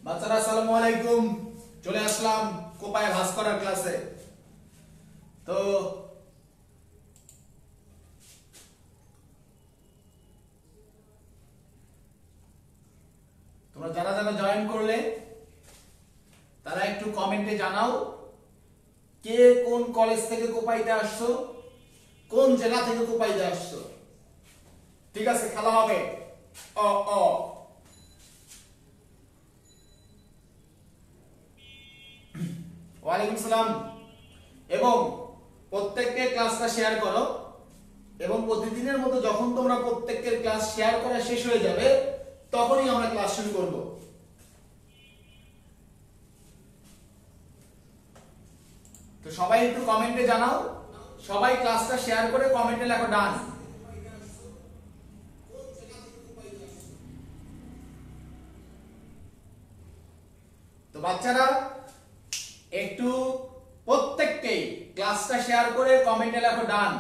বাচ্চারা আসসালামু আলাইকুম। চলে আসলাম কোপায় ভাঁজ করার ক্লাসে। তো তোমরা যারা যারা জয়েন করলে তারা একটু কমেন্টে জানাও কে কোন কলেজ থেকে কোপাইতে আসছো, কোন জেলা থেকে কোপাইতে আসছো। ঠিক আছে, খেলা হবে। অ অ ওয়ালাইকুম সালাম। এবং প্রত্যেককে ক্লাসটা শেয়ার করো এবং প্রতিদিনের মতো যখন তোমরা প্রত্যেকের ক্লাস শেয়ার করা শেষ হয়ে যাবে তখনই আমরা ক্লাস শুরু করব। তো সবাই একটু কমেন্টে জানাও, সবাই ক্লাসটা শেয়ার করে কমেন্টে লেখো ডান। তো বাচ্চারা একটু প্রত্যেককেই ক্লাসটা শেয়ার করে কমেন্টে লেখো ডান।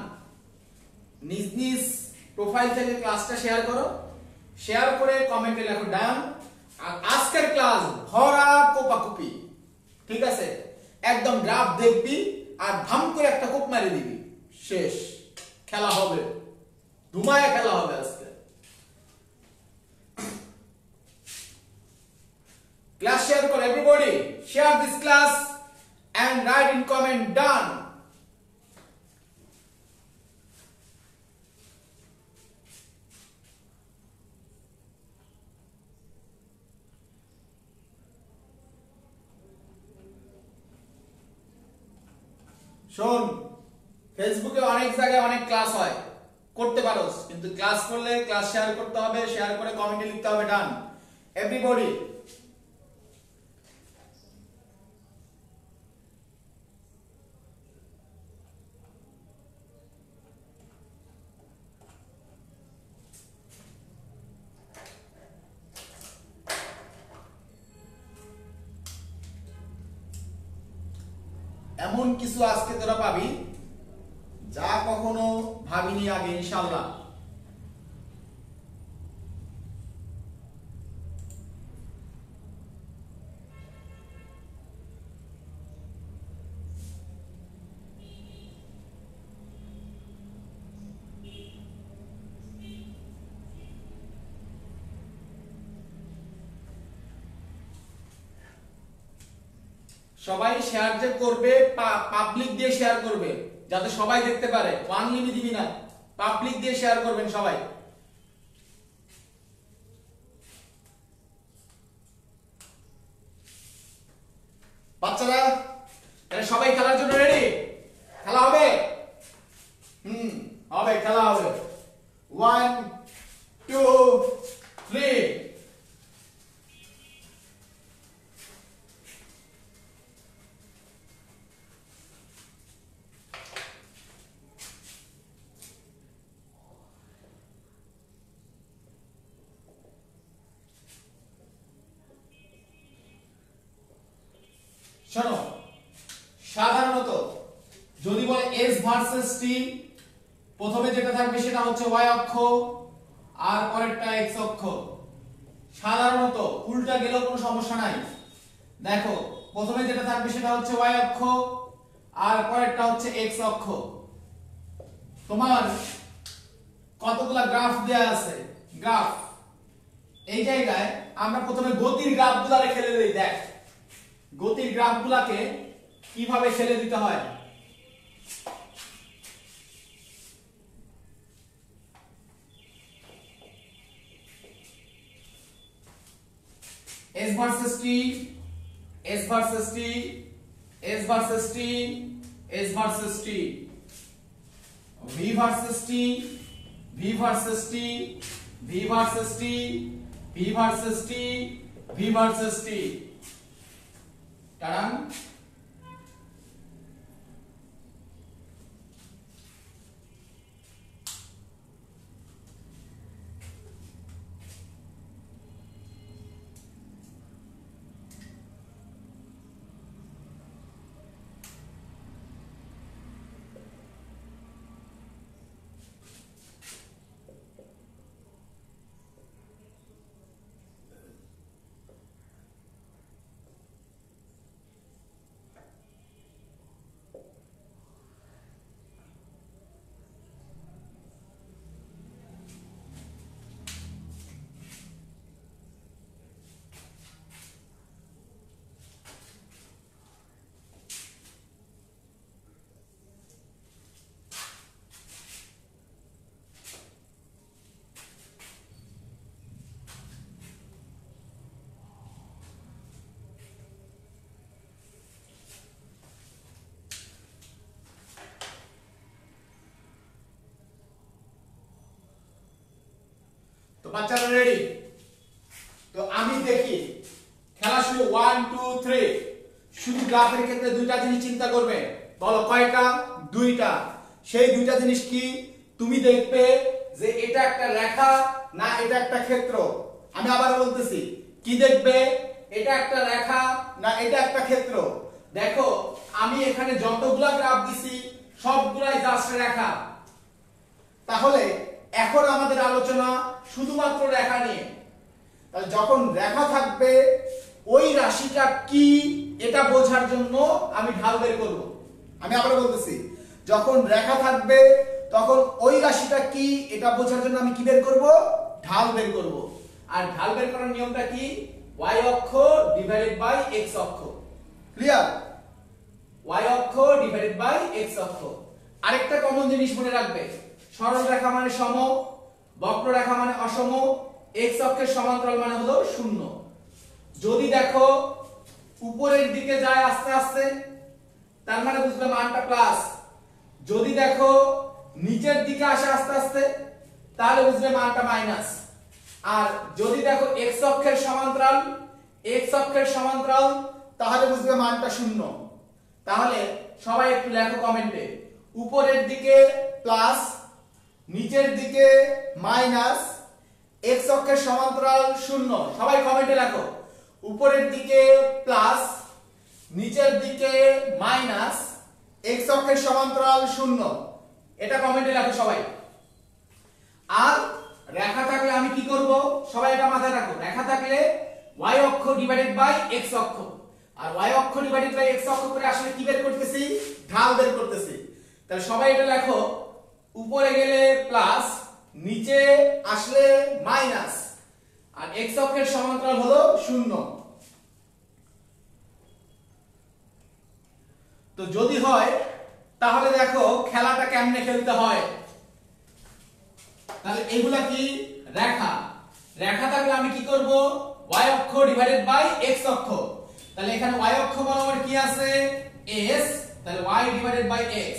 নিজ নিজ প্রোফাইল থেকে ক্লাসটা শেয়ার করো, শেয়ার করে কমেন্টে লেখো ডান। আর আজকের ক্লাস ভরা কোপাকুপি, ঠিক আছে? একদম গ্রাফ দেখবি আর ধাম করে একটা কোপ মারি দিবি, শেষ। খেলা হবে, ধুমায়া খেলা হবে আজকে। Class share for everybody. Share this class and write in comment done. শোন, ফেসবুকে অনেক জায়গায় অনেক ক্লাস হয়, করতে পারোস, কিন্তু ক্লাস করলে ক্লাস শেয়ার করতে হবে, শেয়ার করে কমেন্টে লিখতে হবে ডান। এভরিবডি এমন কিছু আজকে তোরা পাবি যা কখনো ভাবিনি আগে, ইনশাআল্লাহ। সবাই শেয়ার যে করবে, পাবলিক দিয়ে শেয়ার করবে যাতে সবাই দেখতে পারে। ওয়ান লিমি দিবি না, পাবলিক দিয়ে শেয়ার করবেন সবাই। বাচ্চারা এটা সবাই খেলার জন্য রেডি? খেলা হবে? হবে, খেলা হবে। 1 2 3। শোনো, সাধারণত যদি বলে s ভার্সেস t, প্রথমে যেটা থাকবে সেটা হচ্ছে y অক্ষ আর পরেরটা x অক্ষ। সাধারণত উল্টা গেলেও কোনো সমস্যা নাই। দেখো, প্রথমে যেটা থাকবে সেটা হচ্ছে y অক্ষ আর পরেরটা হচ্ছে x অক্ষ। তোমার কতগুলা গ্রাফ দেয়া আছে? গ্রাফ এই জায়গায় আমরা প্রথমে গতির গ্রাফগুলা খেলে দেই। দেখ, গতির গ্রাফগুলাকে কিভাবে খেলে দিতে হয়। s versus t, s versus t, s versus t, s versus t, v versus t, v versus t, v versus t, v versus t, v versus t। টাড়ান। বাচ্চারা রেডি? তো আমি দেখি খেলা শুরু। 1 2 3। শুধু গ্রাফের ক্ষেত্রে দুইটা জিনিস চিন্তা করবে। বলো কয়টা? দুইটা। সেই দুইটা জিনিস কি? তুমি দেখবে যে এটা একটা রেখা না এটা একটা ক্ষেত্র। আমি আবার বলতেছি, কি দেখবে? এটা একটা রেখা না এটা একটা ক্ষেত্র। দেখো আমি এখানে যতগুলা গ্রাফ দিছি সবগুলাই জাস্ট রেখা। তাহলে এখন আমাদের আলোচনা শুধুমাত্র রেখা নিয়ে। তাহলে যখন রেখা থাকবে ওই রাশিটা কি এটা বোঝার জন্য আমি ঢাল বের করব। আমি আবার বলতেছি, যখন রেখা থাকবে তখন ওই রাশিটা কি এটা বোঝার জন্য আমি কি বের করব? ঢাল বের করব। আর ঢাল বের করার নিয়মটা কি? y অক্ষ ডিভাইডেড বাই x অক্ষ। ক্লিয়ার? y অক্ষ ডিভাইডেড বাই x অক্ষ। আরেকটা কমন জিনিস মনে রাখবে, সরল রেখা মানে সম, বক্ররেখা মানে অসম, x অক্ষের সমান্তরাল মানে হলো শূন্য। যদি দেখো উপরের দিকে যায় আস্তে আস্তে তার মানে বুঝবে মানটা প্লাস। যদি দেখো নিচের দিকে আসে আস্তে আস্তে তাহলে বুঝবে মানটা মাইনাস। আর যদি দেখো x অক্ষের সমান্তরাল তাহলে বুঝবে মানটা শূন্য। তাহলে সবাই একটু লেখো কমেন্টে, উপরের দিকে প্লাস, নিচের দিকে মাইনাস, x অক্ষের সমান্তরাল শূন্য। সবাই কমেন্টে লেখো উপরের দিকে প্লাস, নিচের দিকে মাইনাস, x অক্ষের সমান্তরাল শূন্য। এটা কমেন্টে লেখো সবাই। আর রেখা থাকলে আমি কি করব? সবাই এটা মাথায় রাখো, রেখা থাকলে y অক্ষ ডিভাইডেড বাই x অক্ষ। আর y অক্ষ ডিভাইডেড বাই x অক্ষ করে আসলে কি বের করতেছি? ঢাল বের করতেছি। তাহলে সবাই এটা লেখো, উপরে গেলে প্লাস, নিচে আসলে মাইনাস, আর x অক্ষের সমান্তরাল হলো শূন্য। তো যদি হয় তাহলে দেখো খেলাটা কেমনে খেলতে হয়। তাহলে এগুলা কি? রেখা। রেখা থাকলে আমি কি করব? y অক্ষ ডিভাইডেড বাই x অক্ষ। তাহলে এখানে y অক্ষ বরাবর কি আছে? s, তাহলে y divided by x।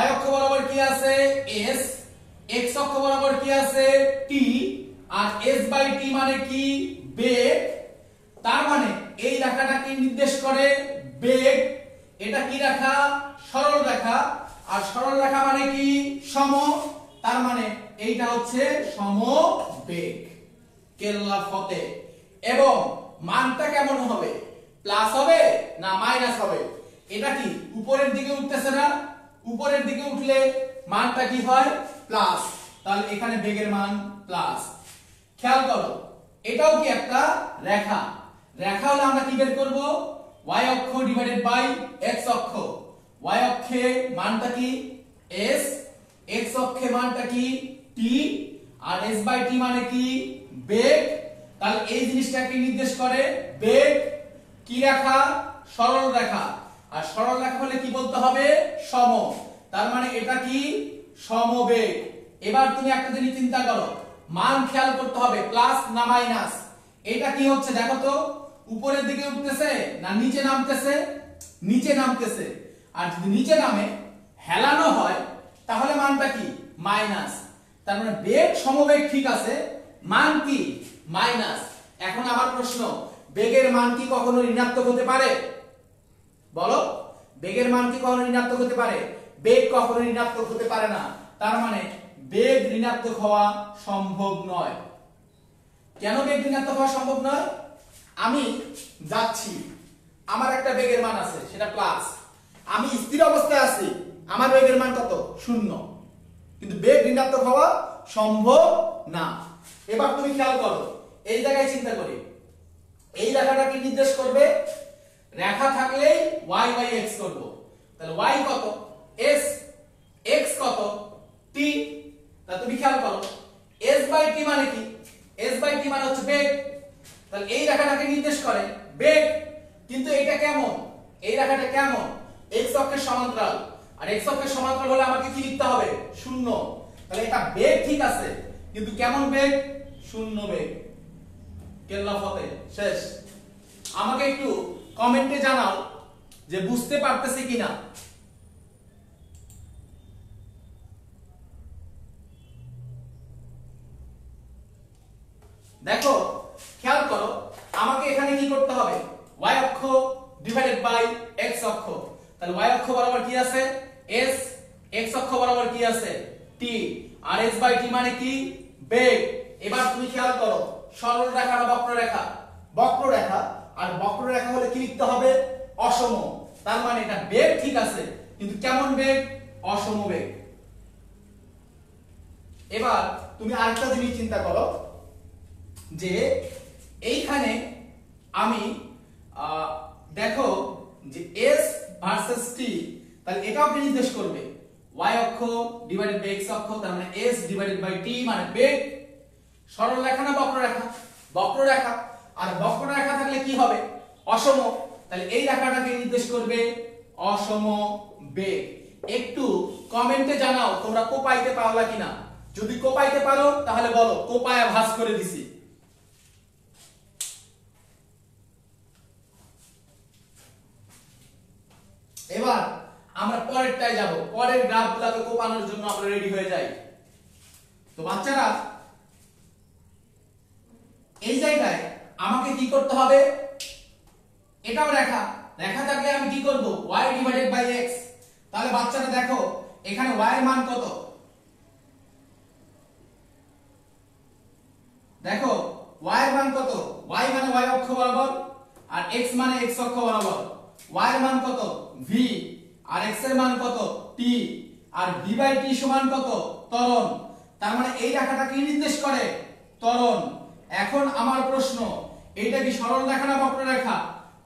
y অক্ষ বরাবর কি আছে? s, x অক্ষ বরাবর কি আছে? t, আর s বাই t মানে কি? বেগ। তার মানে এই রেখাটা কি নির্দেশ করে? বেগ। এটা কি রেখা? সরল রেখা। আর সরল রেখা মানে কি? সম। তার মানে এইটা হচ্ছে সমবেগ। কেল্লা ফতে। এবং মানটা কেমন হবে? প্লাস হবে না মাইনাস হবে? এটা কি উপরের দিকে উঠতেছে না? উপরের দিকে উঠলে মানটা কি হয়? প্লাস। তাহলে এখানে বেগের মান প্লাস। খেয়াল করো, এটাও কি একটা রেখা? রেখা হলে আমরা কি বের করব? y অক্ষ ডিভাইডেড বাই x অক্ষ। y অক্ষে মানটা কি? s, x অক্ষে মানটা কি? t, আর s বাই t মানে কি? বেগ। তাহলে এই জিনিসটাকে নির্দেশ করে বেগ। কি রেখা? সরল রেখা। আর সরল রেখা হলে কি বলতে হবে? সম। তার মানে এটা কি? সমবেগ। এবার তুমি একটা জিনিস চিন্তা করো, মান খেয়াল করতে হবে প্লাস না মাইনাস। এটা কি হচ্ছে দেখো তো, উপরের দিকে উঠতেছে না নিচে নামতেছে? নিচে নামতেছে। আর যদি নিচে নামে হেলানো হয় তাহলে মানটা কি? মাইনাস। তার মানে বেগ সমবেগ ঠিক আছে, মান কি? মাইনাস। এখন আবার প্রশ্ন, বেগের মান কি কখনো ঋণাত্মক হতে পারে? বলো, বেগের মান কি কখনো ঋণাত্মক হতে পারে? বেগ কখনো ঋণাত্মক হতে পারে না। তার মানে বেগ ঋণাত্মক হওয়া সম্ভব নয়। কেন বেগ ঋণাত্মক হওয়া সম্ভব নয়? আমি যাচ্ছি, আমার একটা বেগের মান আছে সেটা প্লাস, আমি স্থির অবস্থায় আছি, আমার বেগের মান কত? শূন্য। কিন্তু বেগ ঋণাত্মক হওয়া সম্ভব না। এবার তুমি খেয়াল করো, এই জায়গায় চিন্তা করি, এই রেখাটা কি নির্দেশ করবে? রেখা থাকলে y বাই x করব। তাহলে y কত? s, x কত? t। তাহলে তুমি খেয়াল করো s বাই t মানে কি? s বাই t মানে হচ্ছে বেগ। তাহলে এই রেখাটাকে নির্দেশ করে বেগ। কিন্তু এটা কেমন? এই রেখাটা কেমন? x অক্ষের সমান্তরাল। আর x অক্ষের সমান্তরাল হলে আমাকে কি লিখতে হবে? শূন্য। তাহলে এটা বেগ ঠিক আছে, কিন্তু কেমন বেগ? শূন্য বেগ। কেল্লা ফতে। শেষ। আমাকে একটু কমেন্টে জানাও যে বুঝতে পারতেছি কিনা। দেখো খেয়াল করো, আমাকে এখানে কি করতে হবে, y অক্ষ ডিভাইডেড বাই x অক্ষ। তাহলে y অক্ষ বরাবর কি আছে s, x অক্ষ বরাবর কি আছে t, আর s বাই t মানে কি বেগ। এবার তুমি খেয়াল করো, সরল রেখা না বক্ররেখা, বক্ররেখা, আর বক্ররেখা হলে কি লিখতে হবে অসম। তার মানে এটা বেগ ঠিক আছে, কিন্তু কেমন বেগ, অসম বেগ। এবার তুমি আরেকটা জিনিস চিন্তা করো যে এইখানে আমি দেখো যে s ভার্সেস t, তাহলে এটাও কি নির্দেশ করবে y অক্ষ ডিভাইডেড বাই x অক্ষ, তার মানে s ডিভাইডেড বাই t মানে বেগ। সরল রেখা না বক্ররেখা, বক্ররেখা, আর বক্ররেখা থাকলে কি হবে অসম, তাহলে এই রেখাটাকে নির্দেশ করবে অসম বেগ। একটু কমেন্টে জানাও তোমরা কোপাইতে পারলা কিনা, যদি কোপাইতে পারো তাহলে বলো কোপায়া ভাঁজ করে দিছি। এবার আমরা পরেরটায় যাব, পরের গ্রাফগুলোকে কোপানোর জন্য আমরা রেডি হয়ে যাই। তো বাচ্চারা এই জায়গায় আমাকে কি করতে হবে, এটাও রেখা, রেখা থাকলে আমি কি করব y ডিভাইডেড বাই x। তাহলে বাচ্চারা দেখো এখানে y এর মান কত, দেখো y এর মান কত, y মানে y অক্ষ বরাবর, আর x মানে x অক্ষ বরাবর। y এর মান কত v, আর x এর মান কত t, আর v বাই t সমান কত ত্বরণ। তার মানে এই রেখাটা কি নির্দেশ করে ত্বরণ। এখন আমার প্রশ্ন, এইটা কি সরল রেখা না বক্ররেখা,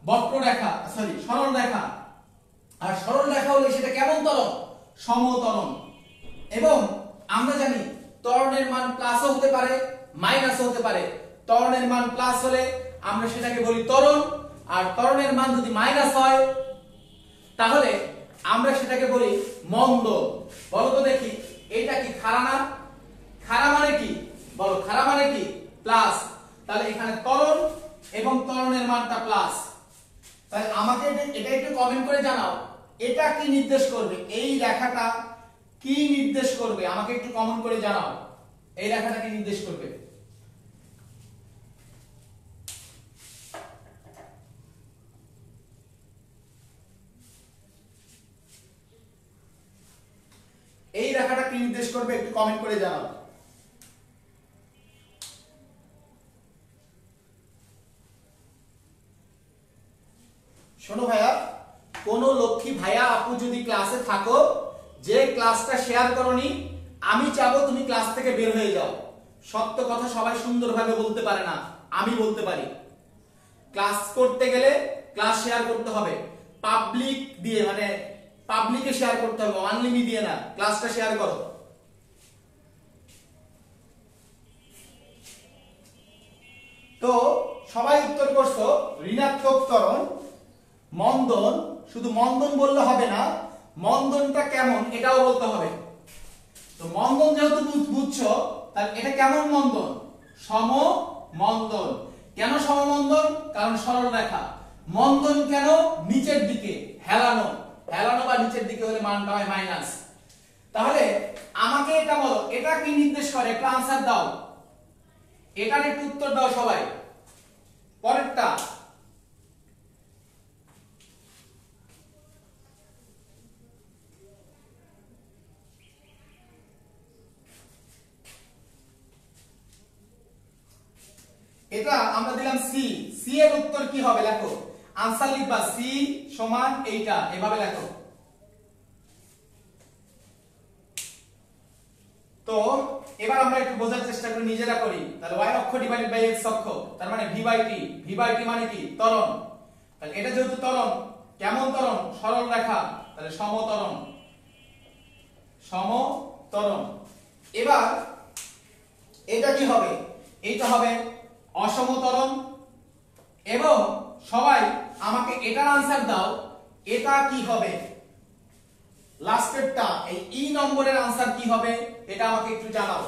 বক্ররেখা সরি সরল রেখা, আর সরল রেখা হলে সেটা কেমন ত্বরণ, সমত্বরণ। এবং আমরা জানি ত্বরণের মান প্লাসও হতে পারে মাইনাসও হতে পারে। ত্বরণের মান প্লাস হলে আমরা সেটাকে বলি ত্বরণ, আর ত্বরণের মান যদি মাইনাস হয় তাহলে আমরা সেটাকে বলি মন্দন। বলো তো দেখি এটা কি খাড়া না, খাড়া মানে কি বলো, খাড়া মানে কি প্লাস, তাহলে এখানে ত্বরণ এবং ত্বরণের মানটা প্লাস। তাহলে আমাকে এটা একটু কমেন্ট করে জানাও এটা কি নির্দেশ করবে, এই রেখাটা কি নির্দেশ করবে, আমাকে একটু কমেন্ট করে জানাও এই রেখাটা কি নির্দেশ করবে। এই রেখাটা কি নির্দেশ করবে একটু কমেন্ট করে জানাও। শোনো ভাইয়া, কোন লক্ষ্মী ভাইয়া আপু যদি ক্লাসে থাকো, যে ক্লাসটা শেয়ার করনি, আমি চাবো তুমি ক্লাস থেকে বের হয়ে যাও। সত্য কথা সবাই সুন্দরভাবে বলতে পারে না, আমি বলতে পারি। ক্লাস করতে গেলে ক্লাস শেয়ার করতে হবে পাবলিক দিয়ে, মানে পাবলিকে শেয়ার করতে হবে, অনলিমি দিয়ে না। ক্লাসটা শেয়ার করো। তো সবাই উত্তর করছো ঋণাত্মক ত্বরণ, মন্দন। শুধু মন্দন বললে হবে না, মন্দনটা কেমন এটাও বলতে হবে। তো মন্দন যেহেতু বুঝছো, তাহলে এটা কেমন মন্দন, সম মন্দন। কেন সমমন্দন, কারণ সরল রেখা। মন্দন কেন, নিচের দিকে হেলানো, হেলানো বা নিচের দিকে হলে মানটা হয় মাইনাস। তাহলে আমাকে এটা বলো এটা কি নির্দেশ করে, একটা আনসার দাও, এটার একটু উত্তর দাও সবাই। পরেরটা এটা আমরা দিলাম সি, সি এর উত্তর কি হবে লেখো, আনসার লিখবা সি সমান এইটা, এভাবে লেখো। তো এবার আমরা একটু বোঝার চেষ্টা করি, নিজেরা করি। তাহলে y অক্ষ ডিভাইডেড বাই x অক্ষ, তার মানে v by t, v by t মানে কি ত্বরণ। তাহলে এটা যেহেতু ত্বরণ, কেমন ত্বরণ, সরল রেখা, তাহলে সমত্বরণ, সমত্বরণ। এবার এটা কি হবে, এইটা হবে অসমত্বরণ। এবং সবাই আমাকে এটার আনসার দাও, এটা কি হবে, লাস্টেরটা এই ই নম্বরের আনসার কি হবে, এটা আমাকে একটু জানাও।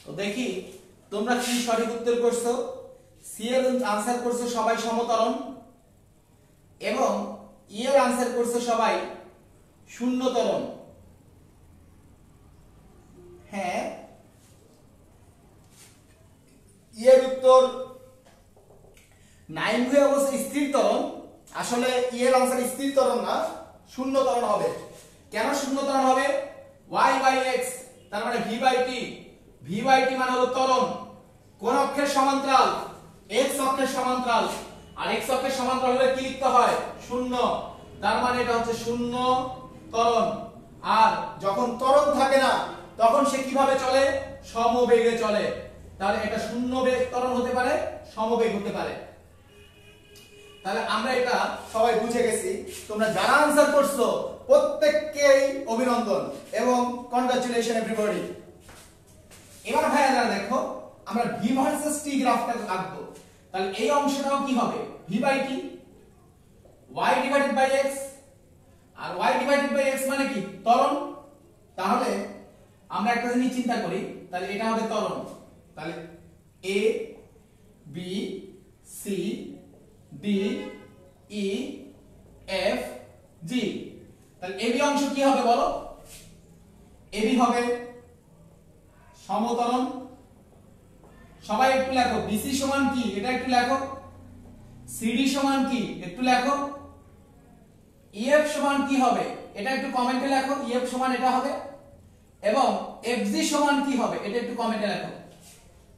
তো দেখি তোমরা কি সঠিক উত্তর করছো। সি এর আনসার করছো সবাই সমতরণ এবং ই এর আনসার করছো সবাই শূন্যতরণ। হ্যাঁ, ই এর উত্তর নাইন হয়ে অবশ্যই স্থির ত্বরণ। আসলে ই এর আনসার স্থির ত্বরণ না, শূন্য ত্বরণ হবে। কেন শূন্য ত্বরণ হবে? y বাই x তার মানে v by t, v by t মানে হলো ত্বরণ। কোন অক্ষের সমান্তরাল? x অক্ষের সমান্তরাল। আর x অক্ষের সমান্তরাল হলে কি লিখতে হয়? শূন্য। তার মানে এটা হচ্ছে শূন্য ত্বরণ। আর যখন ত্বরণ থাকে না তখন সে কিভাবে চলে? সমবেগে চলে। তাহলে এটা শূন্য বেগ ত্বরণ হতে পারে, সমবেগ হতে পারে। তাহলে আমরা এটা সবাই বুঝে গেছি। তোমরা যারা আনসার করছো প্রত্যেককেই অভিনন্দন এবং কনগ্রাচুলেশন এভরিবডি। এবার ভাইয়া দেখো আমরা v ভার্সেস t গ্রাফটা আঁকবো। তাহলে এই অংশটাও কি হবে? v by t, y divided by x। আর y ডিভাইডেড বাই x মানে কি? ত্বরণ। তাহলে আমরা একটা জিনিস চিন্তা করি, তাহলে এটা হবে ত্বরণ। তাহলে a b c d e f g। তাহলে এবি অংশ কি হবে বলো? এবি হবে সমতরণ। সবাই একটু লেখো বিসি সমান কি এটা একটু লেখো, সিডি সমান কি একটু লেখো, ইএফ সমান কি হবে এটা একটু কমেন্টে লেখো, ইএফ সমান এটা হবে, এবং এফজি সমান কি হবে এটা একটু কমেন্টে লেখো।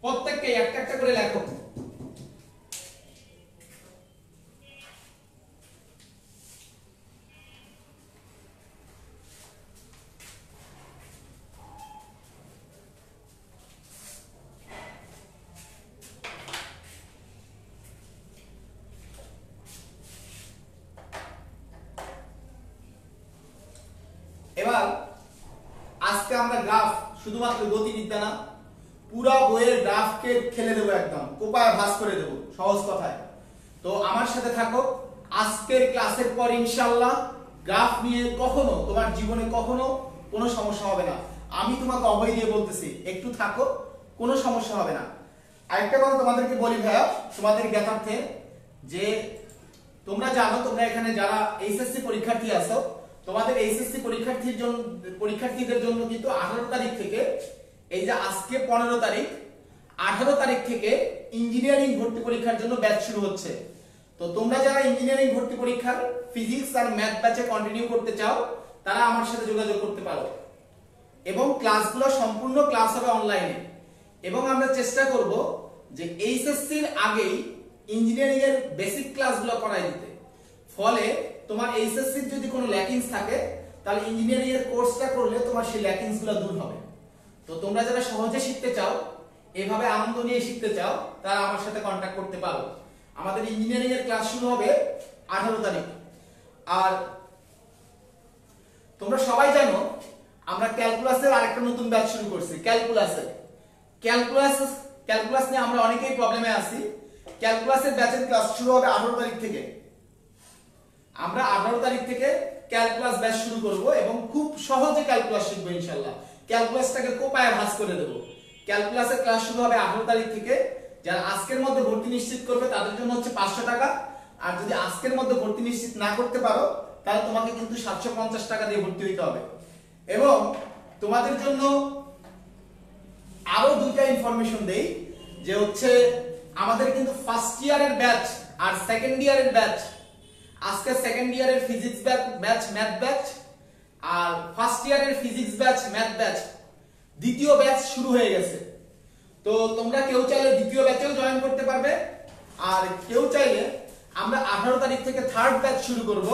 প্রত্যেককে একটা একটা করে লেখো। এবার আজকে আমরা গ্রাফ শুধুমাত্র গতিবিদ্যা না, পুরো বইয়ের গ্রাফকে খেলে দেবো, একদম কোপায় ভাঁজ করে দেবো সহজ কথায়। তো আমার সাথে থাকো। আজকের ক্লাসের পর ইনশাআল্লাহ গ্রাফ নিয়ে কখনো তোমার জীবনে কখনো কোনো সমস্যা হবে না। আমি তোমাকে অভয় দিয়ে বলতেছি, একটু থাকো, কোনো সমস্যা হবে না। আরেকটা কথা তোমাদেরকে বলি ভাইয়া, তোমাদের জ্ঞাতার্থে, যে তোমরা জানো তোমরা এখানে যারা এইচএসসি পরীক্ষার্থী আছো, তোমাদের এইচএসসি পরীক্ষার্থীদের জন্য কিন্তু 18 তারিখ থেকে, এই যে আজকে 15 তারিখ, 18 তারিখ থেকে ইঞ্জিনিয়ারিং ভর্তি পরীক্ষার জন্য ব্যাচ শুরু হচ্ছে। তো তোমরা যারা ইঞ্জিনিয়ারিং ভর্তি পরীক্ষার ফিজিক্স আর ম্যাথ ব্যাচে কন্টিনিউ করতে চাও তারা আমার সাথে যোগাযোগ করতে পারো। এবং ক্লাসগুলো সম্পূর্ণ ক্লাস হবে অনলাইনে। এবং আমরা চেষ্টা করব যে এইচএসসির আগেই ইঞ্জিনিয়ারিং এর বেসিক ক্লাসগুলো করাই দিতে। ফলে তোমার এইচএসসির যদি কোনো ল্যাকিংস থাকে তাহলে ইঞ্জিনিয়ারিং এর কোর্সটা করলে তোমার সেই ল্যাকিংসগুলো দূর হবে। তো তোমরা যারা সহজে শিখতে চাও, এভাবে আনন্দ নিয়ে শিখতে চাও, তারা আমার সাথে কন্টাক্ট করতে পারো। আমাদের ইঞ্জিনিয়ারিং এর ক্লাস শুরু হবে 18 তারিখ। আর তোমরা সবাই জানো আমরা ক্যালকুলাসের আরেকটা নতুন ব্যাচ শুরু করছি। ক্যালকুলাস নিয়ে আমরা অনেকেই প্রবলেমে আছি। ক্যালকুলাসের ব্যাচের ক্লাস শুরু হবে 18 তারিখ থেকে। আমরা 18 তারিখ থেকে ক্যালকুলাস ব্যাচ শুরু করব এবং খুব সহজে ক্যালকুলাস শিখবো ইনশাআল্লাহ। ক্যালকুলাসটাকে কোপায় ভাঁজ করে দেব। ক্যালকুলাসের ক্লাস শুরু হবে 18 তারিখ থেকে। যারা আজকের মধ্যে ভর্তি নিশ্চিত করবে তাদের জন্য হচ্ছে 500 টাকা। আর যদি আজকের মধ্যে ভর্তি নিশ্চিত না করতে পারো তাহলে তোমাকে কিন্তু 750 টাকা দিয়ে ভর্তি হতে হবে। এবং তোমাদের জন্য আরো দুইটা ইনফরমেশন দেই, যে হচ্ছে আমাদের কিন্তু ফার্স্ট ইয়ারের ব্যাচ আর সেকেন্ড ইয়ারের ব্যাচ, আজকে সেকেন্ড ইয়ারের ফিজিক্স ব্যাচ ম্যাথ ব্যাচ আর ফার্স্ট ইয়ারের ফিজিক্স ব্যাচ ম্যাথ ব্যাচ দ্বিতীয় ব্যাচ শুরু হয়ে গেছে। তো তোমরা কেউ চাইলে দ্বিতীয় ব্যাচেও জয়েন করতে পারবে, আর কেউ চাইলে আমরা 18 তারিখ থেকে থার্ড ব্যাচ শুরু করব।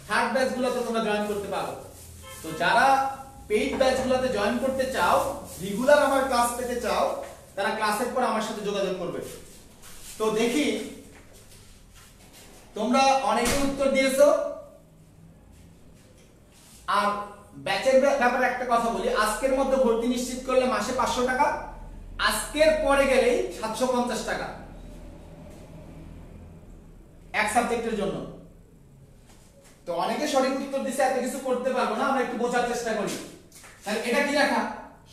থার্ড ব্যাচগুলোতে তোমরা জয়েন করতে পারো। তো যারা পেইড ব্যাচগুলোতে জয়েন করতে চাও, রেগুলার আমার ক্লাস পেতে চাও, তারা ক্লাসের পর আমার সাথে যোগাযোগ করবে। তো দেখি তোমরা অনেকে উত্তর দিয়েছো। আর ব্যাচের ব্যাপারে একটা কথা বলি, আজকের মধ্যে ভর্তি নিশ্চিত করলে মাসে 500 টাকা, আজকের পরে গেলেই 750 টাকা এক সাবজেক্টের জন্য। তো অনেকে সঠিক উত্তর দিছে, এত কিছু করতে পারবো না, আমরা একটু বোঝার চেষ্টা করি। তাহলে এটা কি রেখা?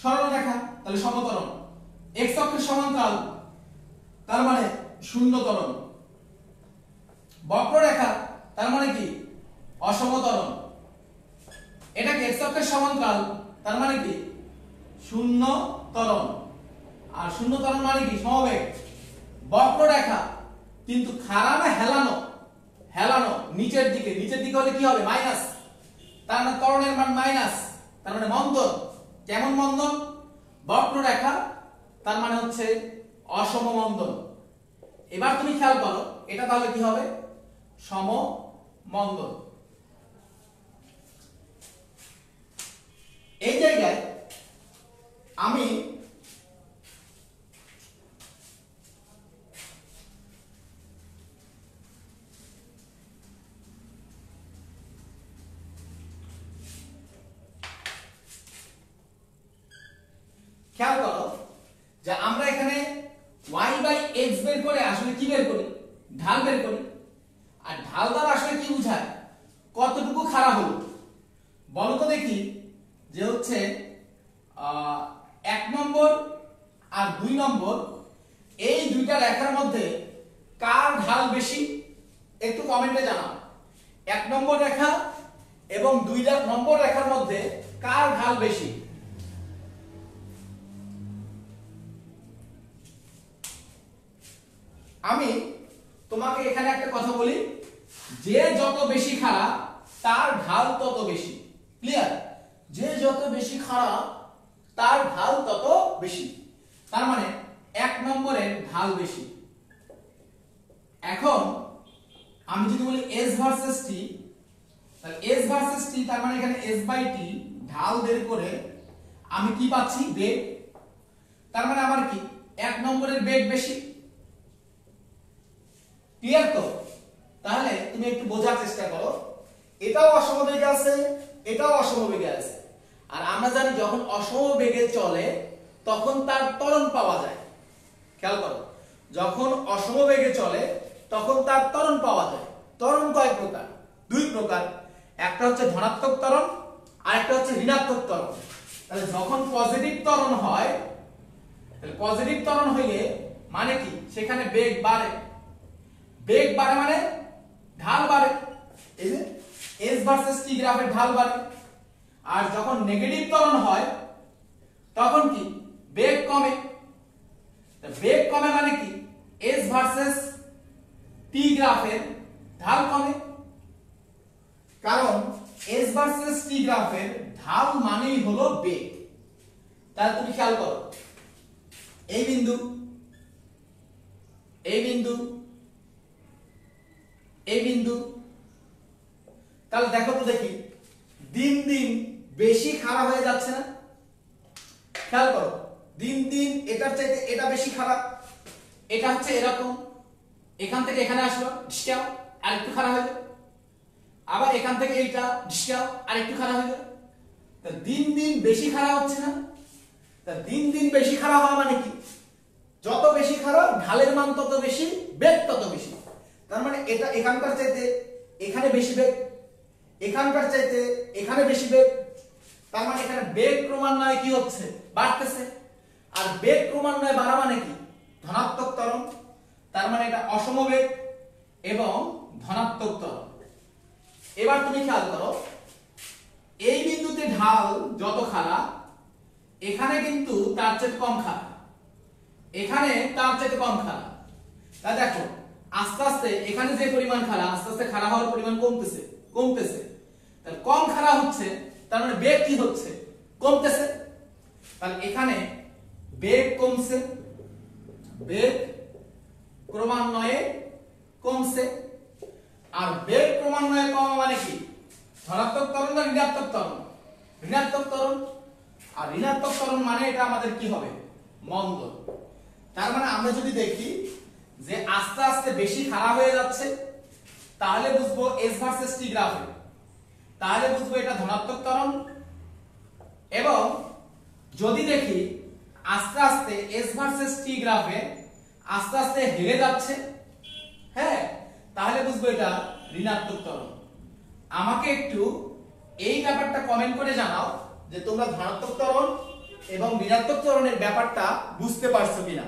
সরল রেখা, তাহলে সমতরণ। x অক্ষের সমান্তরাল তার মানে শূন্য ত্বরণ, বক্ররেখা তার মানে কি অসম ত্বরণ, এটাকে x অক্ষের সমান্তরাল তার মানে কি শূন্য ত্বরণ, আর শূন্য ত্বরণ মানে কি সমবেগ, বক্ররেখা কিন্তু খাড়া না হেলানো, হেলানো নিচের দিকে, নিচের দিকে হলে কি হবে মাইনাস, তার মানে ত্বরণের মান মাইনাস, তার মানে মন্দন, কেমন মন্দন, বক্ররেখা তার মানে হচ্ছে অসম মন্দন। এবার তুমি খেয়াল করো এটা তাহলে কি হবে সম মন্দন। এই জায়গায় আমি খেয়াল করো যে আমরা এখানে y বাই x বের করে আসলে কি বের করি, ঢাল বের করি, আর ঢাল দ্বারা আসলে কি বোঝায় কতটুকু খাড়া হলো বলো তো দেখি, যে হচ্ছে 1 নম্বর আর 2 নম্বর এই দুইটা রেখার মধ্যে কার ঢাল বেশি একটু কমেন্টে জানাও। 1 নম্বর রেখা এবং 2 নম্বর রেখার মধ্যে কার ঢাল বেশি। আমি তোমাকে এখানে একটা কথা বলি, যে যত বেশি খাড়া তার ঢাল তত বেশি, ক্লিয়ার, যে যত বেশি খাড়া তার ঢাল তত বেশি, তার মানে 1 নম্বরের ঢাল বেশি। এখন আমি যদি বলি s ভার্সেস t, তাহলে s ভার্সেস t তার মানে এখানে s বাই t ঢাল বের করে আমি কি পাচ্ছি বেগ, তার মানে আমার কি 1 নম্বরের বেগ বেশি, ক্লিয়ার তো। তাহলে তুমি একটু বোঝার চেষ্টা করো, এটাও অসমবেগে আছে এটাও অসমবেগে আছে, আর আমরা জানি যখন অসমবেগে চলে তখন তার ত্বরণ পাওয়া যায়। খেয়াল করো যখন অসমবেগে চলে তখন তার ত্বরণ পাওয়া যায়। ত্বরণ কয় প্রকার? 2 প্রকার, একটা হচ্ছে ধনাত্মক ত্বরণ আর একটা হচ্ছে ঋণাত্মক ত্বরণ। তাহলে যখন পজিটিভ ত্বরণ হয়, তাহলে পজিটিভ ত্বরণ হইলে মানে কি সেখানে বেগ বাড়ে, বেগ বাড়ে মানে ঢাল বাড়ে, এই যে s ভার্সেস t গ্রাফের ঢাল বাড়ে। আর যখন নেগেটিভ ত্বরণ হয় তখন কি বেগ কমে, বেগ কমে মানে কি s ভার্সেস t গ্রাফের ঢাল কমে, কারণ s ভার্সেস t গ্রাফের ঢাল মানেই হলো বেগ। তাহলে তুমি খেয়াল করো এই বিন্দু, এই বিন্দু, এই বিন্দু, তাহলে দেখো তো দেখি দিন দিন বেশি খাড়া হয়ে যাচ্ছে না, খেয়াল করো দিন দিন এটার চাইতে এটা বেশি খারাপ, এটা হচ্ছে এরকম এখান থেকে এখানে আসলো ঢিসকাও আর একটু খাড়া হয়ে গেল, আবার এখান থেকে এইটা ঢিসকাও আর একটু খাড়া হয়ে গেল, তা দিন দিন বেশি খাড়া হচ্ছে না। তা দিন দিন বেশি খাড়া হওয়া মানে কি যত বেশি খাড়া ঢালের মান তত বেশি, বেগ তত বেশি, তার মানে এটা এখানকার চাইতে এখানে বেশি বেগ, এখানকার চাইতে এখানে বেশি বেগ, তার মানে এখানে বেগ ক্রমান্বয়ে কি হচ্ছে বাড়তেছে, আর বেগ ক্রমান্বয়ে বাড়া মানে কি ধনাত্মক ত্বরণ, তার মানে এটা অসম বেগ এবং ধনাত্মক ত্বরণ। এবার তুমি খেয়াল করো এই বিন্দুতে ঢাল যত খাড়া এখানে কিন্তু তার চেয়ে কম খাড়া, এখানে তার চেয়ে কম খাড়া, তা দেখো আস্তে আস্তে এখানে যে পরিমাণ খাড়া আস্তে আস্তে খাড়া হওয়ার পরিমাণ কমতেছে কমতেছে, তাহলে কম খাড়া হচ্ছে তার মানে বেগ কি হচ্ছে কমতেছে, তাহলে এখানে বেগ কমছে, বেগ ক্রমান্বয়ে কমছে, আর বেগ ক্রমান্বয়ে কমা মানে কি ধনাত্মক ত্বরণ না ঋণাত্মক ত্বরণ, ঋণাত্মক ত্বরণ, আর ঋণাত্মক ত্বরণ মানে এটা আমাদের কি হবে মন্দন। তার মানে আমরা যদি দেখি যে আস্তে আস্তে বেশি খাড়া হয়ে যাচ্ছে তাহলে বুঝবো s ভার্সেস t গ্রাফে, তাহলে বুঝবো এটা ধনাত্মক ত্বরণ, এবং যদি দেখি আস্তে আস্তে s ভার্সেস t গ্রাফে আস্তে আস্তে হেলে যাচ্ছে, হ্যাঁ তাহলে বুঝবো এটা ঋণাত্মক ত্বরণ। আমাকে একটু এই ব্যাপারটা কমেন্ট করে জানাও যে তোমরা ধনাত্মক ত্বরণ এবং ঋণাত্মক ত্বরণের ব্যাপারটা বুঝতে পারছো কিনা।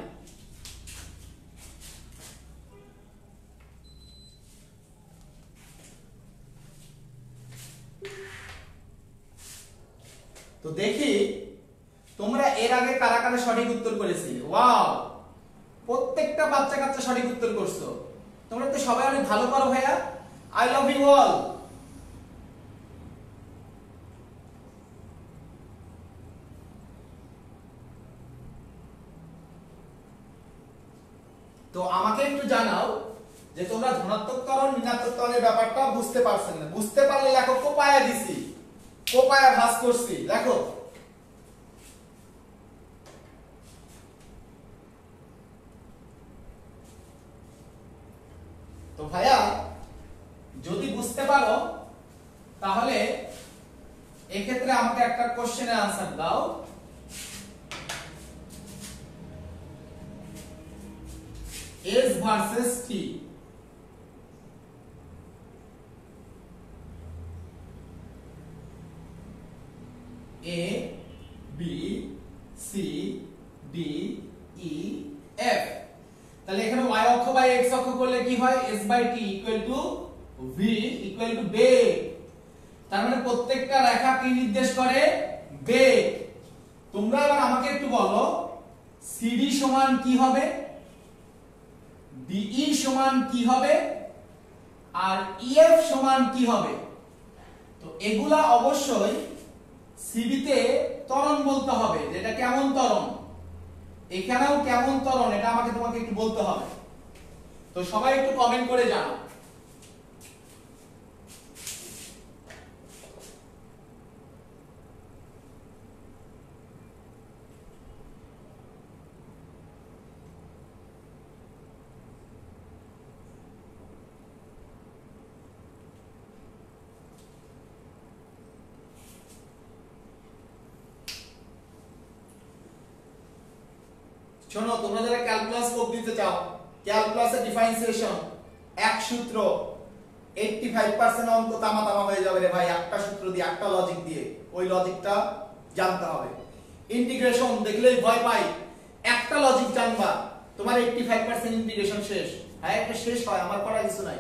তো দেখি তোমরা এর আগে কারা কারা সঠিক উত্তর করেছিলে। ওয়াও, প্রত্যেকটা বাচ্চা কাচ্চা সঠিক উত্তর করছো। তোমরা তো সবাই অনেক ভালো পারো ভাইয়া। I love you all. তো আমাকে একটু জানাও যে তোমরা ধনাত্মক ত্বরণ ঋণাত্মক ত্বরণের ব্যাপারটা বুঝতে পারছেন না। বুঝতে পারলে লেখো কোপায়া দিছি, কোপায়া ভাঁজ করছি, লেখো। তো ভাইয়া যদি বুঝতে পারো তাহলে এক্ষেত্রে আমাকে একটা কোশ্চেনের আনসার দাও। S versus T, A B C D E F, তাহলে এখানে y অক্ষ বাই x অক্ষ করলে কি হয়? s by t equal to v equal to বেগ। তার মানে প্রত্যেকটা রেখা কি নির্দেশ করে? বেগ। তোমরা এবার আমাকে একটু বলো CD সমান কি হবে, DE সমান কি হবে, আর EF সমান কি হবে? তো এগুলা অবশ্যই CD তে ত্বরণ বলতে হবে, যেটা কেমন ত্বরণ, এখানেও কেমন ত্বরণ, এটা আমাকে তোমাকে একটু বলতে হবে। তো সবাই একটু কমেন্ট করে জানাও। শোনো, তোমরা যারা ক্যালকুলাস বুক দিতে চাও, ক্যালকুলাসের ডিফারেন্সিয়েশন এক সূত্র 85% অঙ্ক তামা তামা হয়ে যাবে রে ভাই। একটা সূত্র দিয়ে, একটা লজিক দিয়ে, ওই লজিকটা জানতে হবে। ইন্টিগ্রেশন দেখলেই ভয় পাই, একটা লজিক জানবা তোমার 85% ইন্টিগ্রেশন শেষ। হ্যাঁ, এটা শেষ হয়, আমার করার কিছু নাই,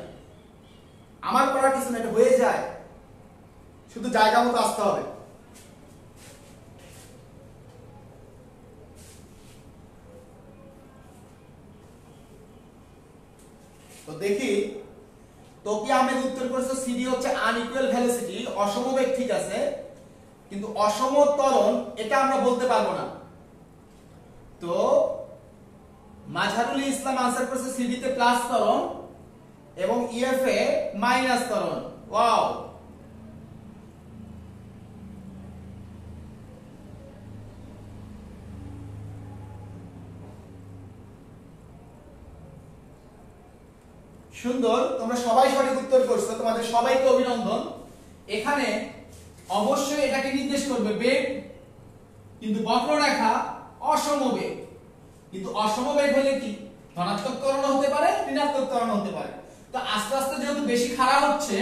আমার করার কিছু নাই, এটা হয়ে যায়, শুধু জায়গা মতো আসতে হবে। তো দেখি তোকি আহমেদ উত্তর করেছে সিডি হচ্ছে আনইকুয়াল ভেলোসিটি, অসমবেগ, ঠিক আছে, কিন্তু অসম ত্বরণ এটা আমরা বলতে পারবো না। তো মাজহারুল ইসলাম আনসার করেছে সিডি তে প্লাস ত্বরণ এবং ইএফ এ মাইনাস ত্বরণ। ওয়াও, সুন্দর, তোমরা সবাই সঠিক উত্তর করছো, তোমাদের সবাইকে অভিনন্দন। এখানে অবশ্যই এটাকে নির্দেশ করবে বেগ, কিন্তু বক্ররেখা অসমবেগ। কিন্তু অসমবেগ হলে কি ধনাত্মক ত্বরণ হতে পারে, ঋণাত্মক ত্বরণ হতে পারে। তো আস্তে আস্তে যেহেতু বেশি খাড়া হচ্ছে,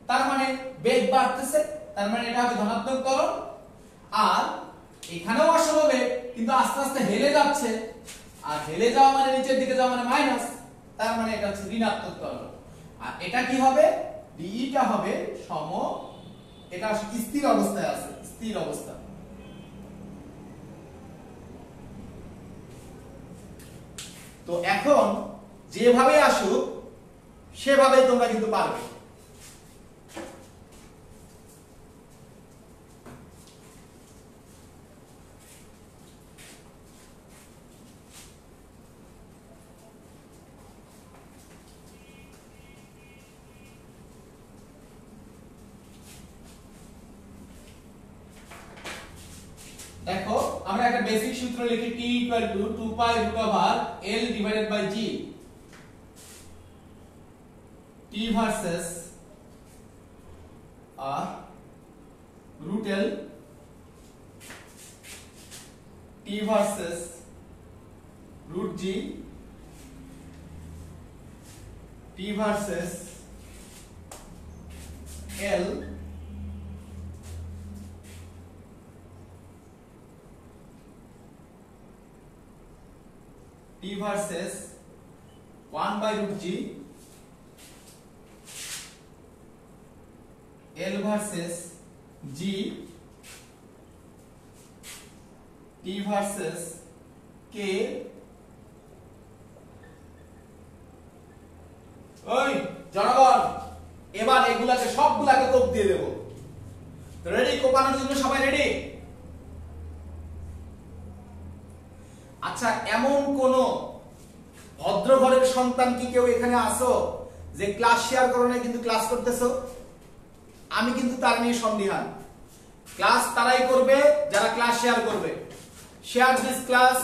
তার মানে বেগ বাড়তেছে, তার মানে এটা হবে ধনাত্মক ত্বরণ। আর এখানেও অসমবেগ, কিন্তু আস্তে আস্তে হেলে যাচ্ছে, আর হেলে যাওয়া মানে নিচের দিকে যাওয়া মানে মাইনাস, তার মানে এটা হচ্ছে ঋণাত্মক ত্বরণ। আর এটা কি হবে? ডিটা হবে সম, এটা স্থির অবস্থায় আছে, স্থির অবস্থা। তো এখন যেভাবে আসুক সেভাবেই তোমরা কিন্তু পারবে। দেখো, আমরা একটা বেসিক সূত্র লিখি, t = 2 পাই √l / g। t versus √l, t versus √g, t versus l, versus 1/√g L versus g t versus k। ওই জনগণ, এবার এগুলাকে সবগুলাকে কোপ দিয়ে দেব। রেডি? কোপানোর জন্য সবাই রেডি? আচ্ছা, এমন কোন ভদ্র ঘরের সন্তান কি কেউ এখানে আসো যে ক্লাস শেয়ার করো না কিন্তু ক্লাস করতেছো? আমি কিন্তু তার নিয়ে সন্দিহান। ক্লাস তারাই করবে যারা ক্লাস শেয়ার করবে। Share this class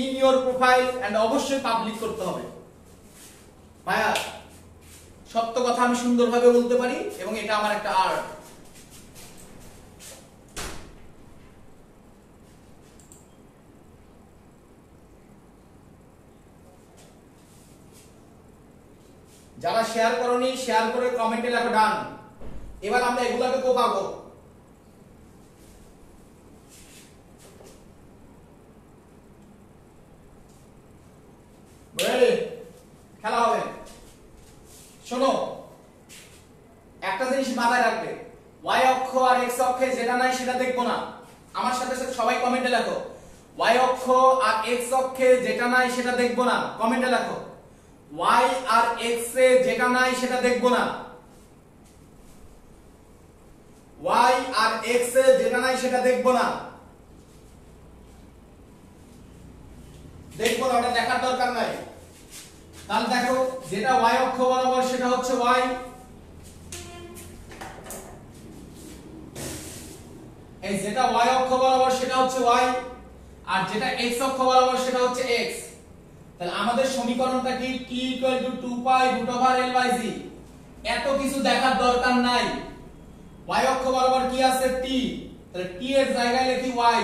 in your profile and অবশ্যই পাবলিক করতে হবে। ভাইয়া, সত্য কথা আমি সুন্দরভাবে বলতে পারি এবং এটা আমার একটা আর্ট। যারা শেয়ার করনি শেয়ার করে কমেন্টে লেখো ডান। এবার আমরা এগুলাকে কোপাবো। খেলা হবে। শোনো, একটা জিনিস মাথায় রাখবে, y অক্ষ আর x অক্ষে যেটা নাই সেটা দেখবো না। আমার সাথে সাথে সবাই কমেন্টে লেখো, y অক্ষ আর x অক্ষে যেটা নাই সেটা দেখবো না। কমেন্টে লেখো, y আর x এ যেটা নাই সেটা দেখবো না। y আর x এ যেটা নাই সেটা দেখবো না। দেখবো না, ওটা দেখার দরকার নাই। তাহলে দেখো, যেটা y অক্ষ বরাবর সেটা হচ্ছে y, এই যেটা y অক্ষ বরাবর সেটা হচ্ছে y, আর যেটা x অক্ষ বরাবর সেটা হচ্ছে x। তাহলে আমাদের সমীকরণটা কি? t = 2π√L/g। এত কিছু দেখার দরকার নাই। y অক্ষ বরাবর কি আছে? t, তাহলে t এর জায়গায় লিখি y।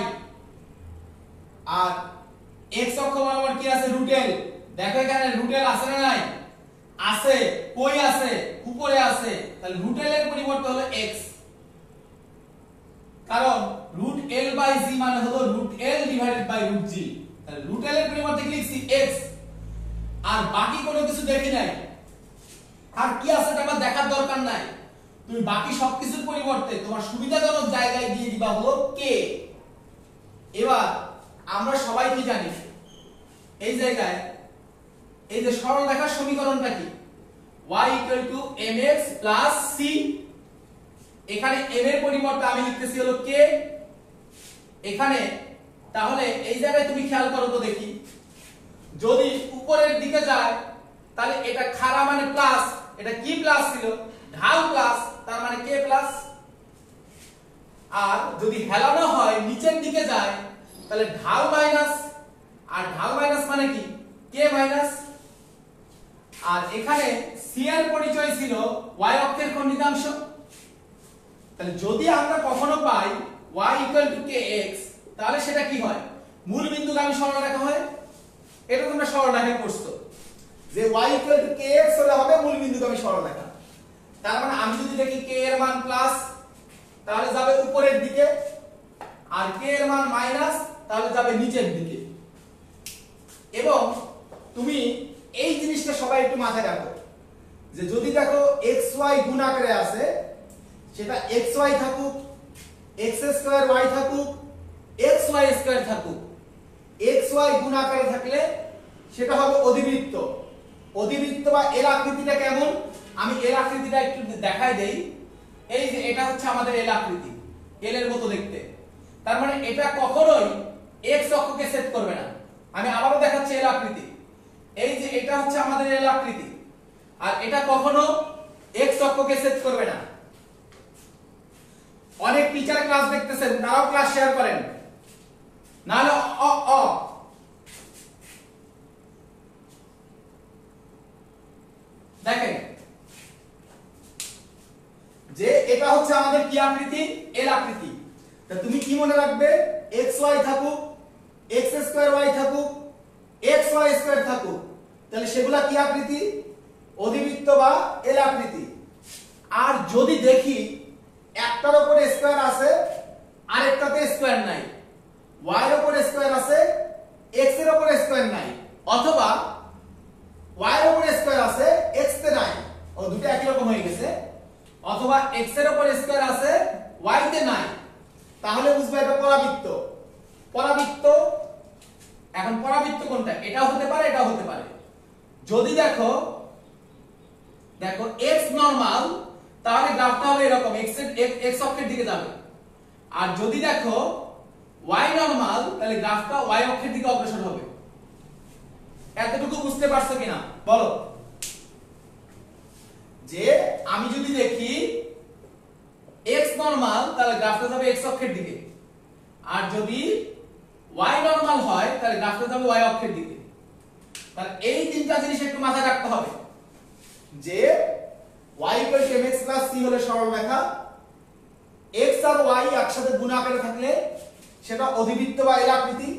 আর x অক্ষ বরাবর কি আছে? √L। দেখো এখানে √L আছে না নাই? আছে। কই আছে? উপরে আছে। তাহলে √L এর পরিবর্তে হলো x, কারণ √L/g মানে হলো √L/√g। তাহলে √L এর পরিবর্তে কি লিখছি? x। আর বাকি কোনো কিছু দেখি নাই। আর কি আছে এটা আমার দেখার দরকার নাই। তুমি বাকি সবকিছুর পরিবর্তে তোমার সুবিধাজনক জায়গায় দিয়ে দিবা হলো k। এবার আমরা সবাই কি জানি, এই জায়গায় এই যে সরলরেখার সমীকরণটা কি? y = mx + c। এখানে m এর পরিবর্তে আমি লিখতেছি হলো k এখানে। তাহলে এই জায়গায় তুমি খেয়াল করো তো দেখি, যদি উপরের দিকে যায় তাহলে এটা খাড়া মানে প্লাস, এটা কি প্লাস ছিল? ঢাল প্লাস, তার মানে k প্লাস। আর যদি হেলানো হয় নিচের দিকে যায় তাহলে ঢাল মাইনাস, আর ঢাল মাইনাস মানে কি? k minus. আর এখানে c এর পরিচয় ছিল y অক্ষের খণ্ডিতাংশ। তাহলে যদি আমরা কখনো পাই y = kx, তাহলে সেটা কি হয়? মূল বিন্দুগামী সরলরেখা হয়। এটা তোমরা সরলরেখায় পড়ছো যে y = kx হলে হবে মূল বিন্দুগামী সরলরেখা। তার মানে আমি যদি দেখি k এর মান প্লাস তাহলে যাবে উপরের দিকে, আর k এর মান মাইনাস তাহলে যাবে নিচের দিকে। এবং তুমি এই জিনিসটা সবাই একটু মাথায় রাখো যে যদি দেখো xy গুণ আকারে আছে, সেটা xy থাকুক, x² y থাকুক, xy² থাকুক, xy গুণ আকারে থাকলে সেটা হবে অধিবৃত্ত। অধিবৃত্ত বা এল আকৃতিটা কেমন? আমি এল আকৃতিটা একটু দেখাই দেই। এই যে এটা হচ্ছে আমাদের এল আকৃতি, এল এর মতো দেখতে। তার মানে এটা কখনোই x অক্ষকে ছেদ করবে না। আমি আবারো দেখাচ্ছি এল আকৃতি। এই যে এটা হচ্ছে আমাদের এল আকৃতি, আর এটা কখনো x অক্ষকে ছেদ করবে না। অনেক টিচার ক্লাস দেখতেছেন, তারাও ক্লাস শেয়ার করেন, না হলে দেখেন যে এটা হচ্ছে আমাদের কি আকৃতি? এল আকৃতি। তা তুমি কি মনে রাখবে? xy থাকুক, x² y থাকুক, xy² থাকুক, তাহলে সেগুলা কি আকৃতি? অধিবৃত্ত বা এল আকৃতি। আর যদি দেখি একটার উপরে স্কয়ার আছে আরেকটাতে স্কয়ার নাই, y এর উপরে স্কয়ার আছে x এর উপরে স্কয়ার নাই, অথবা y এর উপর স্কয়ার আছে x তে নাই, ও দুটো একই রকম হয়ে গেছে, অথবা x এর উপর স্কয়ার আছে y তে নাই, তাহলে বুঝবে এটা পরাবৃত্ত। পরাবৃত্ত, এখন পরাবৃত্ত কোনটা? এটাও হতে পারে, এটাও হতে পারে। যদি দেখো x নরমাল, তাহলে গ্রাফটা হবে এরকম, x অক্ষের দিকে যাবে। আর যদি দেখো y নরমাল, তাহলে গ্রাফটা y অক্ষের দিকে অগ্রসর হবে। এতটুকু বুঝতে পারছো কিনা বলো? যে আমি যদি দেখি x নরমাল, তাহলে গ্রাফটা যাবে x অক্ষের দিকে, আর যদি y নরমাল হয় তাহলে গ্রাফটা যাবে y অক্ষের দিকে। তাহলে এই তিনটা জিনিস একটু মাথায় রাখতে হবে যে y mx c হলে সরলরেখা, x আর y একসাথে গুণ আকারে থাকলে সেটা অধিবৃত্ত বা এল আকৃতি।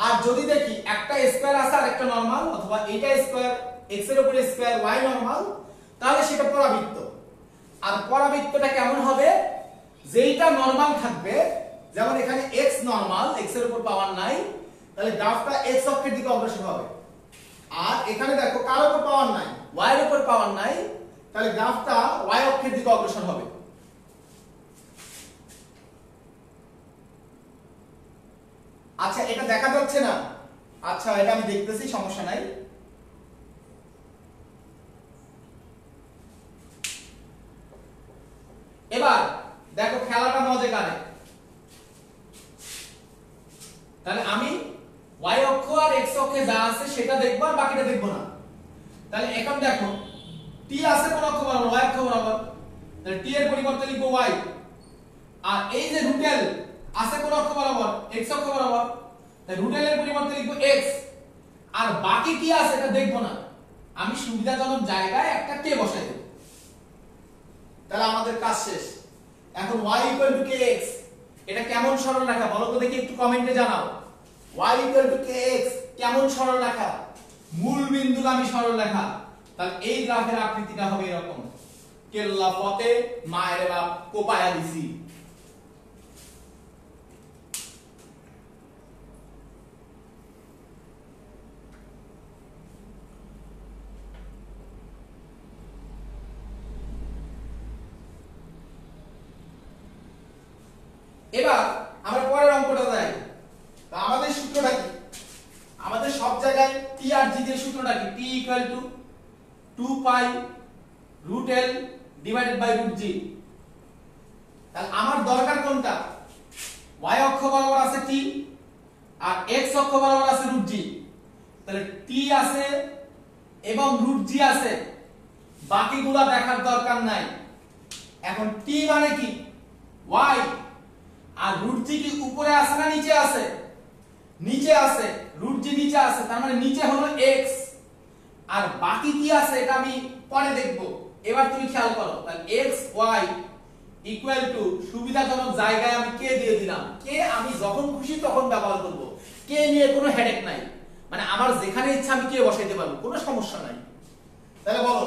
আর যদি দেখি একটা স্কয়ার আছে আর একটা নরমাল, অথবা এইটা স্কয়ার x এর উপরে স্কয়ার y নরমাল, তাহলে সেটা পরাবৃত্ত। আর পরাবৃত্তটা কেমন হবে? যেইটা নরমাল থাকবে, যেমন এখানে x নরমাল, x এর উপর পাওয়ার নাই, তাহলে গ্রাফটা x অক্ষের দিকে অগ্রসর হবে। আর এখানে দেখো কার উপর পাওয়ার নাই, y এর উপর পাওয়ার নাই, তাহলে গ্রাফটা y অক্ষের দিকে অগ্রসর হবে। আচ্ছা, এটা দেখা যাচ্ছে না? আচ্ছা, এটা আমি দেখতেছি, সমস্যা নাই। এবার দেখো খেলাটা মজাদার। তাহলে আমি y অক্ষ আর x অক্ষে যা আছে সেটা দেখব, আর বাকিটা দেখব না। তাহলে এখন দেখো t আছে কোন অক্ষ বরাবর? y অক্ষ বরাবর, তাহলে t এর পরিবর্তে লিখব y। আর এই যে রুটেল আছে কোন অক্ষ বরাবর? x অক্ষ বরাবর, তাহলে রুটেল এর পরিবর্তে লিখব x। আর বাকি কি আছে এটা দেখব না, আমি সুবিধাজনক জায়গায় একটা k বসাই দেব। তাহলে আমাদের কাজ শেষ। এখন y kx, এটা কেমন সরলরেখা বলো তো দেখি, একটু কমেন্টে জানাও। y kx কেমন সরলরেখা? মূল বিন্দুগামী সরলরেখা। তাহলে এই গ্রাফের আকৃতিটা হবে এরকম, কেল্লা পথে মায়ের বাপ কোপায়া দিছি। এবার আমরা পরের অঙ্কটা যাই। তো আমাদের সূত্রটা কি? আমাদের সব জায়গায় t আর g এর সূত্রটা কি? t = 2 পাই √l / √g। তাহলে আমার দরকার কোনটা? y অক্ষ বরাবর আছে t, আর x অক্ষ বরাবর আছে √g। তাহলে t আছে এবং √g আছে, বাকিগুলো দেখার দরকার নাই। এখন t মানে কি? y। আর √g কি উপরে আছে না নিচে আছে? নিচে আছে, √g নিচে আছে, তার মানে নিচে হলো x। আর বাকি কি আছে এটা আমি পরে দেখব। এবার তুমি খেয়াল করো, তাহলে x y = সুবিধাজনক জায়গায় আমি k দিয়ে দিলাম। k আমি যখন খুশি তখন ব্যবহার করব, k নিয়ে কোনো হেডেক নাই, মানে আমার যেখানে ইচ্ছা আমি k বসাইতে পারবো, কোনো সমস্যা নাই। তাহলে বলো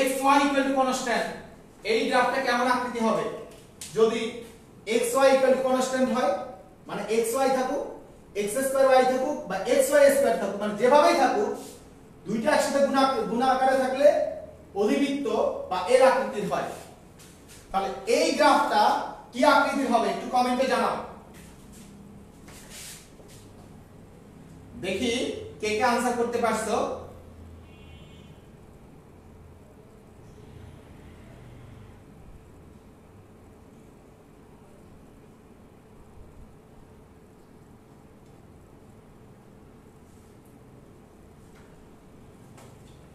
x y = কনস্ট্যান্ট, এই গ্রাফটা কেমন আকৃতি হবে? যদি x y কনস্ট্যান্ট হয়, মানে x y থাকুক, x² y থাকুক বা x y² থাকুক, মানে যেভাবেই থাকুক, দুইটা একসাথে গুণ আকারে থাকলে অধিবৃত্ত বা এর আকৃতির হয়। তাহলে এই গ্রাফটা কি আকৃতির হবে একটু কমেন্টে জানাও দেখি, কে কে আনসার করতে পারছো।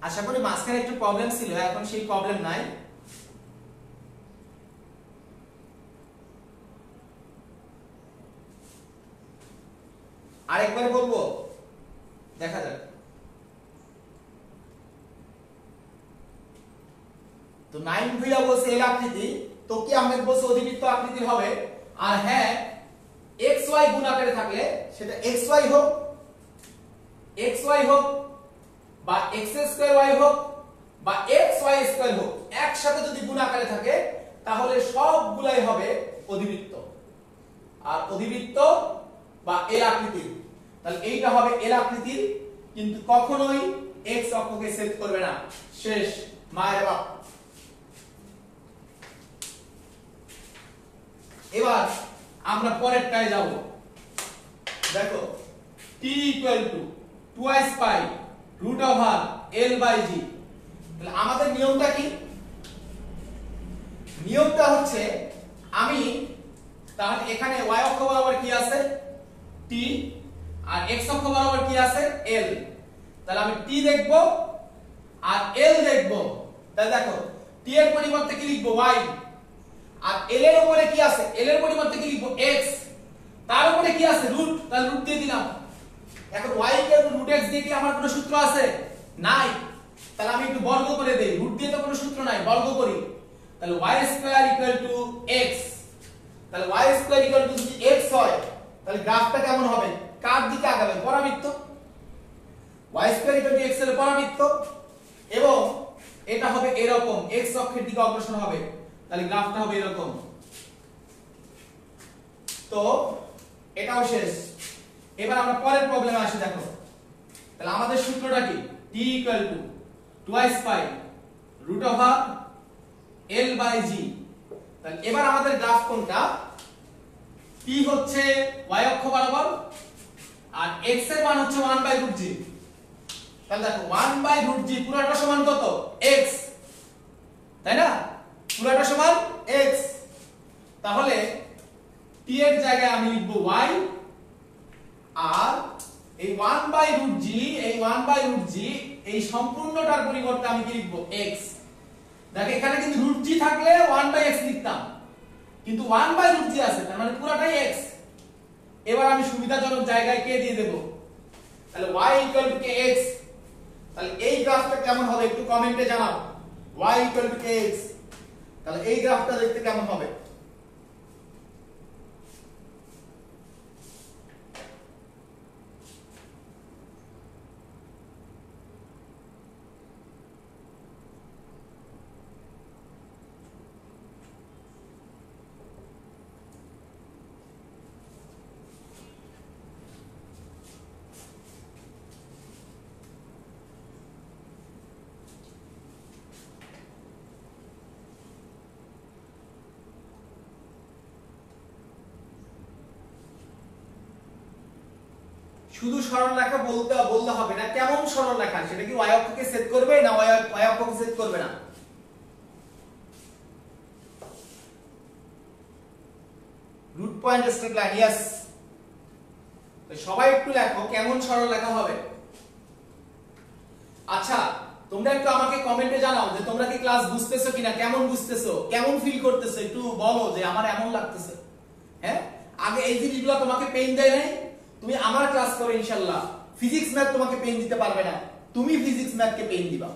আশা করি মাঝখানে একটু প্রবলেম ছিল, এখন সেই প্রবলেম নাই। আরেকবার বলবো, দেখা যাক। তো 9 ভুইয়া বলছে এল আকৃতি, তো কি আহমেদ বলছে অধিবৃত্ত আকৃতির হবে। আর হ্যাঁ, x y গুণ আকারে থাকলে সেটা xy হোক, xy হোক বা x² y হোক বা xy² হোক, একসাথে যদি গুণ আকারে থাকে তাহলে সবগুলাই হবে অধিবৃত্ত। আর অধিবৃত্ত বা এল আকৃতির, তাহলে এইটা হবে এল আকৃতির। কিন্তু কখনোই x অক্ষকে ছেদ করবে না। শেষ মায়ের বাপ। এবার আমরা পরেরটায় যাব। দেখো t equal to 2 pi root over l by g। তাহলে আমাদের নিয়মটা কি? নিয়মটা হচ্ছে আমি তাহলে এখানে y অক্ষ বরাবর কি আছে t আর x অক্ষ বরাবর কি আছে l। তাহলে আমি t দেখব আর l দেখব। তাহলে দেখো t এর পরিবর্তে কি লিখব y, আর l এর উপরে কি আছে l এর পরিবর্তে কি লিখব x, তার উপরে কি আছে রুট, তাহলে রুট দিয়ে দিলাম। এখন y √ x দিয়ে কি আমার কোনো সূত্র আছে? নাই। তাহলে আমি একটু বর্গ করে দেই, রুট দিয়ে তো কোনো সূত্র নাই, বর্গ করি। তাহলে y² = x। তাহলে y² = যদি x হয় তাহলে গ্রাফটা কেমন হবে? কার দিকে আগাবে? পরাবৃত্ত। y² = x এর পরাবৃত্ত এবং এটা হবে এরকম x অক্ষের দিকে অগ্রসর হবে। তাহলে গ্রাফটা হবে এরকম। তো এটাও শেষ। এবার আমরা পরের প্রবলেমে আসি। দেখো তাহলে আমাদের সূত্রটা কি? t = 2 pi root over l by g। তাহলে এবার আমাদের গ্রাফ কোনটা? t হচ্ছে y অক্ষ বরাবর আর x এর মান হচ্ছে 1/√g। তাহলে দেখো 1/√g পুরোটা সমান কত? x, তাই না? পুরোটা সমান x। তাহলে t এর জায়গায় আমি লিখব y আর এই 1/√g, এই 1/√g এই সম্পূর্ণটার পরিবর্তে আমি কি লিখব? x। দেখো এখানে কিন্তু √g থাকলে 1/x লিখতাম, কিন্তু 1/√g আছে, তার মানে পুরোটাই x। এবার আমি সুবিধাজনক জায়গায় কে দিয়ে দেব? তাহলে y = kx। তাহলে এই গ্রাফটা কেমন হবে একটু কমেন্টে জানাও। y = kx, তাহলে এই গ্রাফটা দেখতে কেমন হবে? শুধু সরলরেখা বলতে হবে না, কেমন সরলরেখা, সেটা কি y অক্ষকে ছেদ করবে না y অক্ষকে ছেদ করবে না? Root point straight line, yes. তো সবাই একটু লেখো কেমন সরলরেখা হবে। আচ্ছা তোমরা একটু আমাকে কমেন্টে জানাও যে তোমরা কি ক্লাস বুঝতেছো কিনা, কেমন বুঝতেছো, কেমন ফিল করতেছো, একটু বলো যে আমার এমন লাগতেছে। হ্যাঁ, আগে এই জিনিসগুলো তোমাকে পেইন দেয় নাই, তুমি আমার ক্লাস করো ইনশাআল্লাহ। ফিজিক্স ম্যাথ তোমাকে পেইন দিতে পারবে না, তুমি ফিজিক্স ম্যাথকে পেইন দিবা।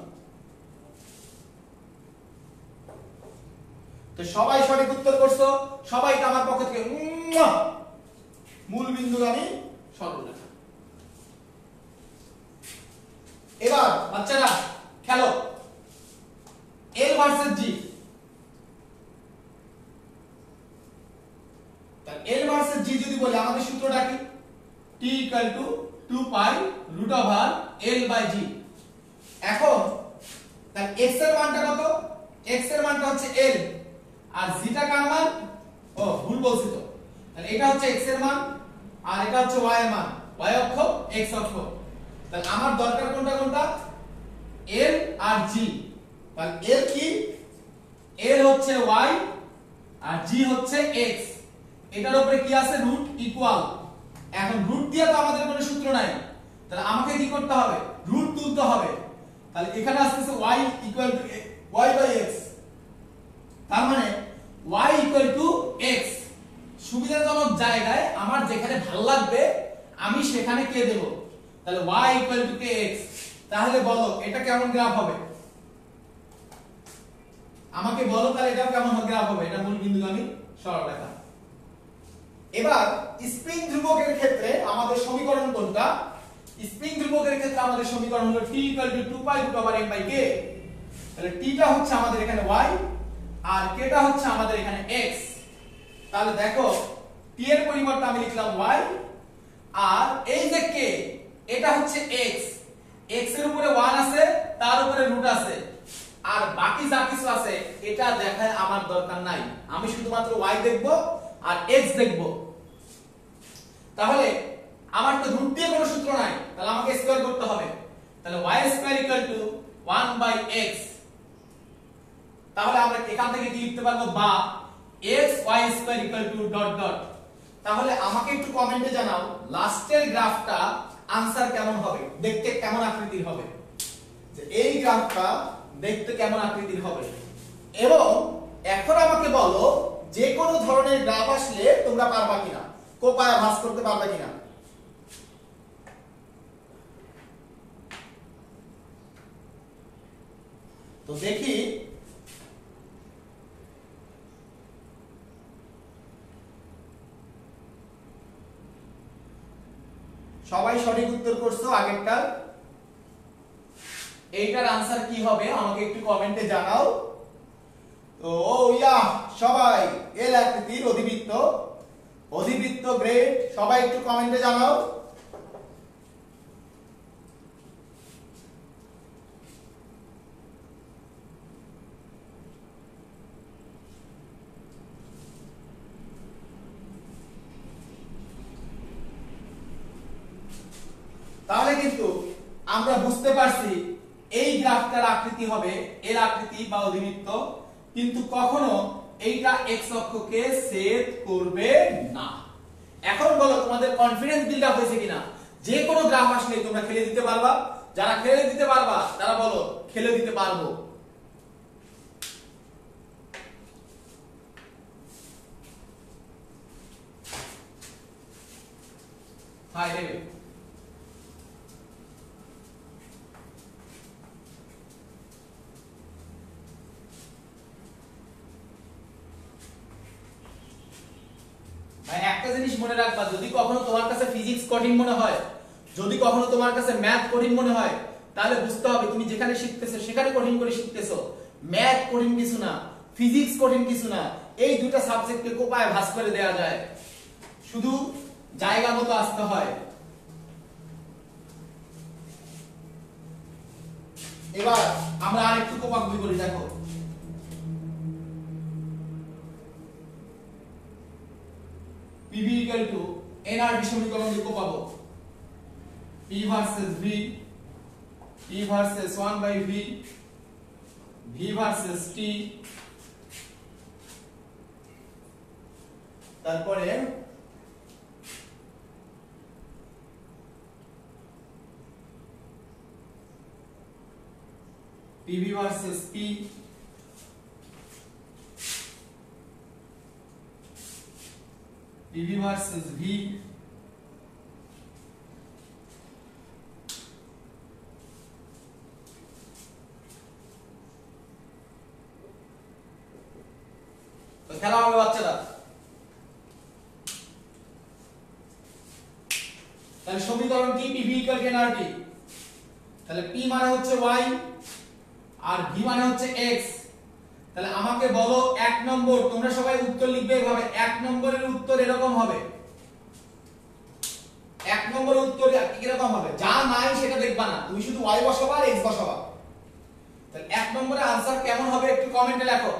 তো সবাই সঠিক উত্তর করছো, সবাইকে আমার পক্ষ থেকে মূল বিন্দুগামী সরলরেখা। এবার বাচ্চারা খেলো l ভার্সেস g। তাহলে l ভার্সেস g যদি বলি আমাদের সূত্রটা কি? t = 2 pi root over l by g। এখন তাহলে x এর মানটা কত? x এর মানটা হচ্ছে l আর g টা কার মান? ও ভুল বলছি তো। তাহলে এটা হচ্ছে x এর মান আর এটা হচ্ছে y এর মান, y অক্ষ x অক্ষ। তাহলে আমার দরকার কোনটা কোনটা? l আর g। তাহলে l কি? l হচ্ছে y আর g হচ্ছে x। এটার উপরে কি আছে? Root equal. এখন রুট দিয়ে তো আমাদের কোনো সূত্র নাই, তাহলে আমাকে কি করতে হবে? রুট তুলতে হবে। তাহলে এখানে আসছে y = y/x, তার মানে y = x। সুবিধাজনক জায়গায় আমার যেখানে ভালো লাগবে আমি সেখানে কে দেব? তাহলে y = kx। তাহলে বলো এটা কেমন গ্রাফ হবে? আমাকে বলো তাহলে এটা কেমন গ্রাফ হবে? এটা মূল বিন্দুগামী সরলরেখা। এবার স্প্রিং ধ্রুবকের ক্ষেত্রে আমাদের সমীকরণ কোনটা? স্প্রিং ধ্রুবকের ক্ষেত্রে আমাদের সমীকরণ হলো t = 2 pi root over m/k। তাহলে t টা হচ্ছে আমাদের এখানে y আর k টা হচ্ছে আমাদের এখানে x। তাহলে দেখো t এর পরিবর্তে আমি লিখলাম y আর এই যে k এটা হচ্ছে x, x এর উপরে 1 আছে, তার উপরে রুট আছে, আর বাকি যা কিছু আছে এটা দেখায় আমার দরকার নাই। আমি শুধুমাত্র y দেখব আর x দেখব। তাহলে আমার তো রুট দিয়ে কোনো সূত্র নাই, তাহলে আমাকে স্কয়ার করতে হবে। তাহলে y square equal to 1/x। তাহলে আমরা এখান থেকে কি লিখতে পারবো, বা x y square equal to dot dot. তাহলে আমাকে একটু কমেন্টে জানাও লাস্টের গ্রাফটা আনসার কেমন হবে, দেখতে কেমন আকৃতির হবে, যে এই গ্রাফটা দেখতে কেমন আকৃতির হবে। এবং এখন আমাকে বলো যে কোনো ধরনের গ্রাফ আসলে তোমরা পারবা কিনা, কোপায় ভাঁজ করতে পারবা কিনা। তো দেখি সবাই সঠিক উত্তর করছো আগেরটা। এইটার আনসার কি হবে আমাকে একটু কমেন্টে জানাও। তো ও ইয়া সবাই এল আকৃতির অধিবৃত্ত, অধিবৃত্ত গ্রেড, সবাই একটু কমেন্টে জানাও। তাহলে কিন্তু আমরা বুঝতে পারছি এই গ্রাফটার আকৃতি হবে এর আকৃতি বা অধিবৃত্ত, কিন্তু কখনো এইটা x অক্ষকে ছেদ করবে না। এখন বলো তোমাদের কনফিডেন্স বিল্ড আপ হয়েছে কিনা, যে কোনো গ্রাফ আসলে তোমরা খেলে দিতে পারবা? যারা খেলে দিতে পারবা তারা বলো খেলে দিতে পারবো। হাই রে একটা জিনিস মনে রাখবা, যদি কখনো তোমার কাছে ফিজিক্স কঠিন মনে হয়, যদি কখনো তোমার কাছে ম্যাথ কঠিন মনে হয়, তাহলে বুঝতে হবে তুমি যেখানে শিখতেছো সেখানে কঠিন করে শিখতেছো। ম্যাথ কঠিন কিছু না, ফিজিক্স কঠিন কিছু না, এই দুটো সাবজেক্টকে কোপায় ভাঁজ করে দেওয়া যায়, শুধু জায়গা মতো আসতে হয়। এবার আমরা আরেকটু কোপাকুপি করি, দেখো PV equal to NRT সমীকরণ লিখো পাবো P versus V, P versus 1/V, V versus T, তারপরে PV versus P, PV versus V, তো খেলা হবে বাচ্চারা। তাহলে সমীকরণ কি, PV equal to nRT। তাহলে P মানে হচ্ছে y আর V মানে হচ্ছে x। তাহলে আমাকে বলো এক নম্বর, তোমরা সবাই উত্তর লিখবে এভাবে, এক নম্বরের উত্তর এরকম হবে, এক নম্বরের উত্তর এরকম হবে, যা নাই সেটা দেখবা না, তুমি শুধু y বসাবা আর x বসাবা। তাহলে এক নম্বরের आंसर কেমন হবে একটু কমেন্টে লেখো।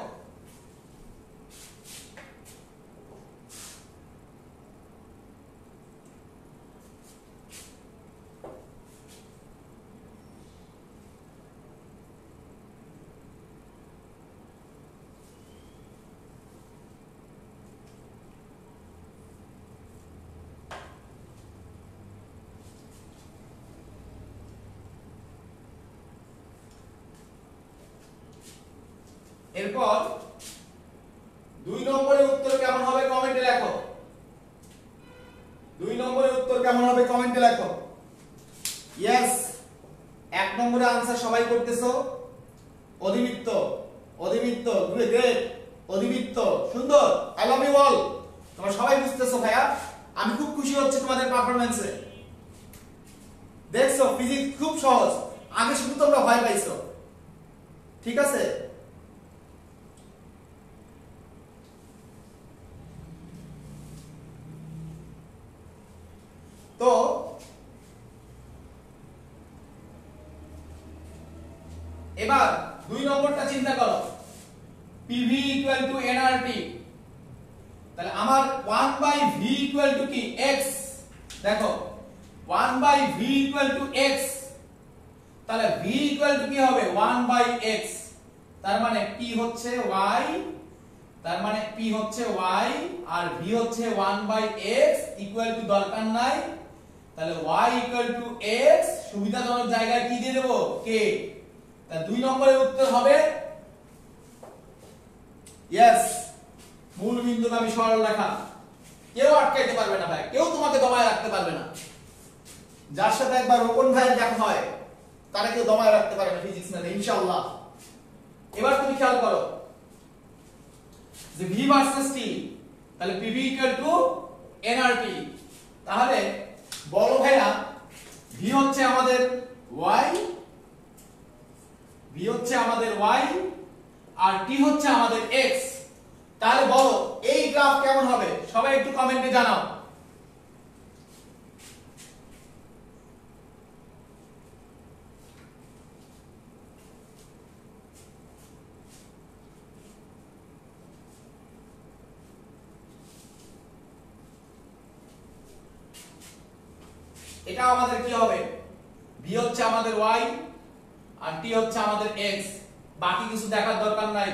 এরপর দুই নম্বরের উত্তর কেমন হবে কমেন্টে লেখো, দুই নম্বরের উত্তর কেমন হবে কমেন্টে লেখো। यस, এক নম্বরের आंसर সবাই করতেছো, অধিবৃত্ত, অধিবৃত্ত, গ্রেট, অধিবৃত্ত, সুন্দর, আই লাভ ইউ অল। তোমরা সবাই বুঝতেছো ভাইয়া, আমি খুব খুশি হচ্ছি তোমাদের পারফরম্যান্সে। দেখছো ফিজিক্স খুব সহজ, আগে শুধু তোমরা ভয় পাইছো, ঠিক আছে। তো এবার 2 নম্বরটা চিন্তা করো, PV ইকুয়াল টু nRT। তাহলে আমার 1/v ইকুয়াল টু কি x, দেখো 1/v ইকুয়াল টু x, তাহলে v ইকুয়াল টু কি হবে 1/x, তার মানে p হচ্ছে y, তার মানে p হচ্ছে y আর v হচ্ছে 1/x ইকুয়াল টু দরকার নাই, তাহলে y ইকুয়াল টু x, সুবিধাজনক জায়গায় কি দিয়ে দেব k। তাহলে 2 নম্বরের উত্তর হবে यस, মূল বিন্দুগামী সরলরেখা। কেউ আটকাইতে পারবে না ভাই, কেউ তোমাকে দমায় রাখতে পারবে না। যার সাথে একবার রোপণ ভাইয়ের দেখা হয় তারা কেউ দমায় রাখতে পারবে না ফিজিক্স ম্যাথে ইনশাআল্লাহ। এবার তুমি খেয়াল করো যে v ভার্সেস t, তাহলে pv ইকুয়াল টু nRT। তাহলে বলো ভাইয়া v হচ্ছে আমাদের y, v হচ্ছে আমাদের y আর t হচ্ছে আমাদের x। তাহলে বলো এই গ্রাফ কেমন হবে, সবাই একটু কমেন্টে জানাও। এটা আমাদের কি হবে, v হচ্ছে আমাদের y আর t হচ্ছে আমাদের x, বাকি কিছু দেখার দরকার নাই,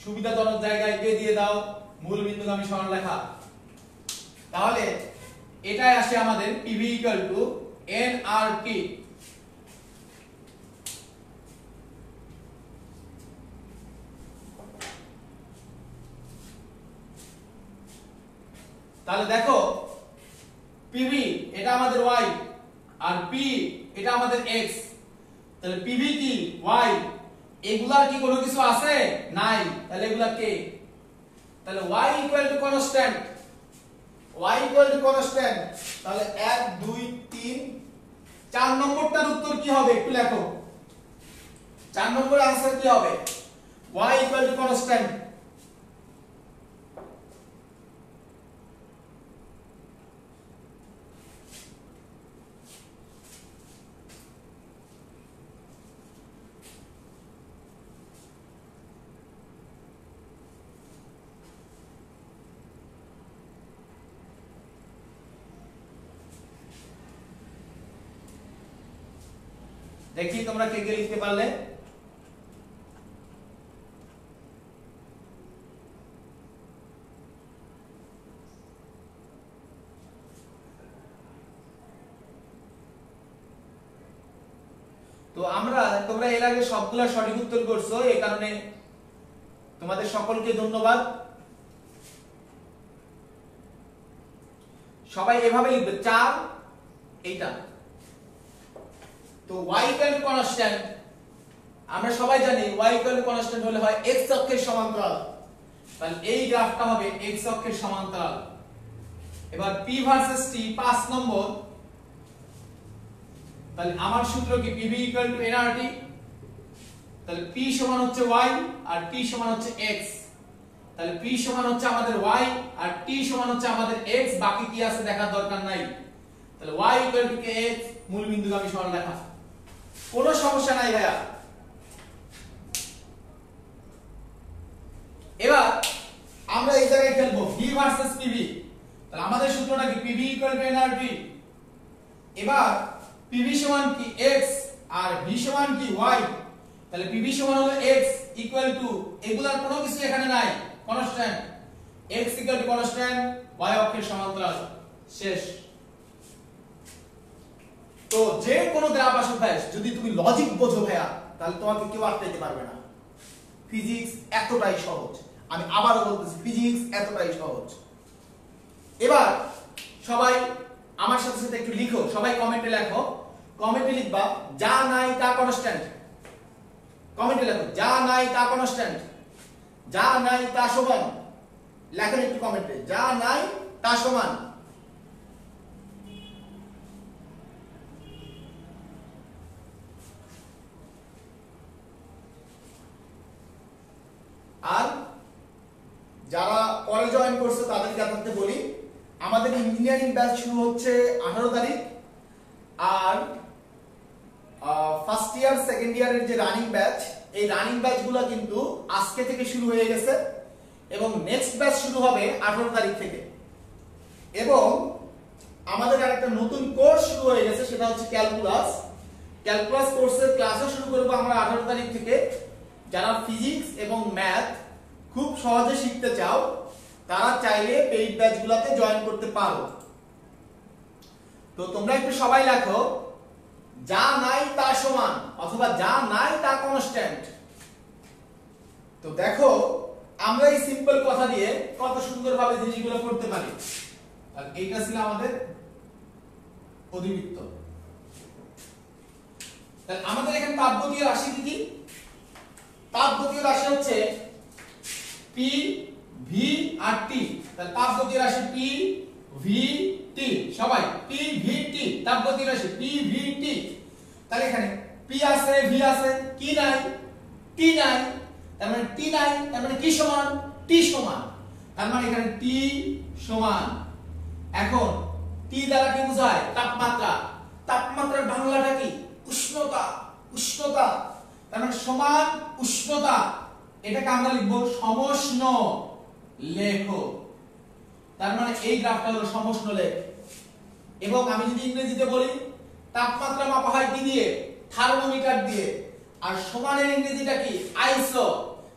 সুবিধাজনক জায়গায় কে দিয়ে দাও মূল বিন্দুগামী সরলরেখা। তাহলে এটাই আসে আমাদের PV ইকুয়াল টু nRT। তাহলে দেখো PV এটা আমাদের y আর P এটা আমাদের x, তাহলে PV কি y, এগুলার কি কোনো কিছু আছে নাই, তাহলে এগুলা কে, তাহলে y equal to constant, y equal to constant, তাহলে 1 2 3। 4 নম্বরটার উত্তর কি হবে একটু লেখো, 4 নম্বরের आंसर কি হবে, y ইকুয়াল টু কনস্ট্যান্ট। দেখি তোমরা কে কে লিখতে পারলে। তো আমরা তোমরা এর আগে সবগুলা সঠিক উত্তর করছো, এই কারণে তোমাদের সকলকে ধন্যবাদ। সবাই এভাবে লিখবে 4 এইটা। তো y ইকুয়াল টু কনস্ট্যান্ট, আমরা সবাই জানি y ইকুয়াল টু কনস্ট্যান্ট হলে হয় x অক্ষের সমান্তরাল, তাহলে এই গ্রাফটা হবে x অক্ষের সমান্তরাল। এবার p ভার্সেস t 5 নম্বর, তাহলে আমার সূত্র কি PV ইকুয়াল টু nRT, তাহলে p সমান হচ্ছে y আর t সমান হচ্ছে x, তাহলে p সমান হচ্ছে আমাদের y আর t সমান হচ্ছে আমাদের x, বাকি কি আছে দেখার দরকার নাই। তাহলে y ইকুয়াল টু kx, মূল বিন্দুগামী সরলরেখা, কোনো সমস্যা নাই ভাইয়া। এবার আমরা এই জায়গায় খেলবো v ভার্সেস PV, তাহলে আমাদের সূত্রটা কি PV ইকুয়াল টু nRT। এবার PV সমান কি x আর v সমান কি y, তাহলে PV সমান হলো x ইকুয়াল টু, এগুলার কোনো কিছু এখানে নাই, constant, x equal to constant, y অক্ষের সমান্তরাল, শেষ। তো যে কোনো গ্রাফ আসুক ভাই, যদি তুমি লজিক বোঝো ভাইয়া, তাহলে তোমাকে কেউ আটকাইতে পারবে না। ফিজিক্স এতটাই সহজ, আমি আবারও বলতেছি ফিজিক্স এতটাই সহজ। এবার সবাই আমার সাথে সাথে একটু লিখো, সবাই কমেন্টে লেখো, কমেন্টে লিখবা যা নাই তা কনস্ট্যান্ট, কমেন্টে লেখো যা নাই তা কনস্ট্যান্ট, যা নাই তা সমান, লেখেন একটু কমেন্টে যা নাই তা সমান। আর যারা পরে জয়েন করছে তাদেরকে আপনাদের বলি, আমাদের ইঞ্জিনিয়ারিং ব্যাচ শুরু হচ্ছে 18 তারিখ, আর ফার্স্ট ইয়ার সেকেন্ড ইয়ারের যে রানিং ব্যাচ, এই রানিং ব্যাচগুলো কিন্তু আজকে থেকে শুরু হয়ে গেছে এবং নেক্সট ব্যাচ শুরু হবে 18 তারিখ থেকে। এবং আমাদের আরেকটা নতুন কোর্স শুরু হয়ে গেছে, সেটা হচ্ছে ক্যালকুলাস। ক্যালকুলাস কোর্সের ক্লাসও শুরু করব আমরা 18 তারিখ থেকে। যারা ফিজিক্স এবং ম্যাথ খুব সহজে শিখতে চাও তারা চাইলে পেইড ব্যাচগুলোতে জয়েন করতে পারো। তো তোমরা একটু সবাই লেখো, যা নাই তা সমান অথবা যা নাই তা কনস্ট্যান্ট। তো দেখো আমরা এই সিম্পল কথা দিয়ে কত সুন্দরভাবে জিনিসগুলো করতে পারি। আর এইটা ছিল আমাদের অধিবৃত্ত। তাহলে আমাদের এখানে তাপগতীয় রাশি কি? তাপগতীয় রাশি হচ্ছে P V আর T। তাহলে তাপগতীয় রাশি P V T, সবাই P V T তাপগতীয় রাশি P V T। তাহলে এখানে P আছে, V আছে, কি নাই? T নাই। তার মানে T নাই, তার মানে কি সমান? T সমান। তার মানে এখানে T সমান, এখন T দ্বারা কি বোঝায়? তাপমাত্রা। তাপমাত্রার বাংলাটা কি? উষ্ণতা। উষ্ণতা তার মানে সমান উষ্ণতা, এটাকে আমরা লিখব সমষ্ণ লেখ। তার মানে এই গ্রাফটা হলো সমষ্ণ লেখ। এবং আমি যদি ইংরেজিতে বলি, তাপমাত্রা মাপা হয় কি দিয়ে? থার্মোমিটার দিয়ে। আর সমানের ইংরেজিটা কি? আইসো।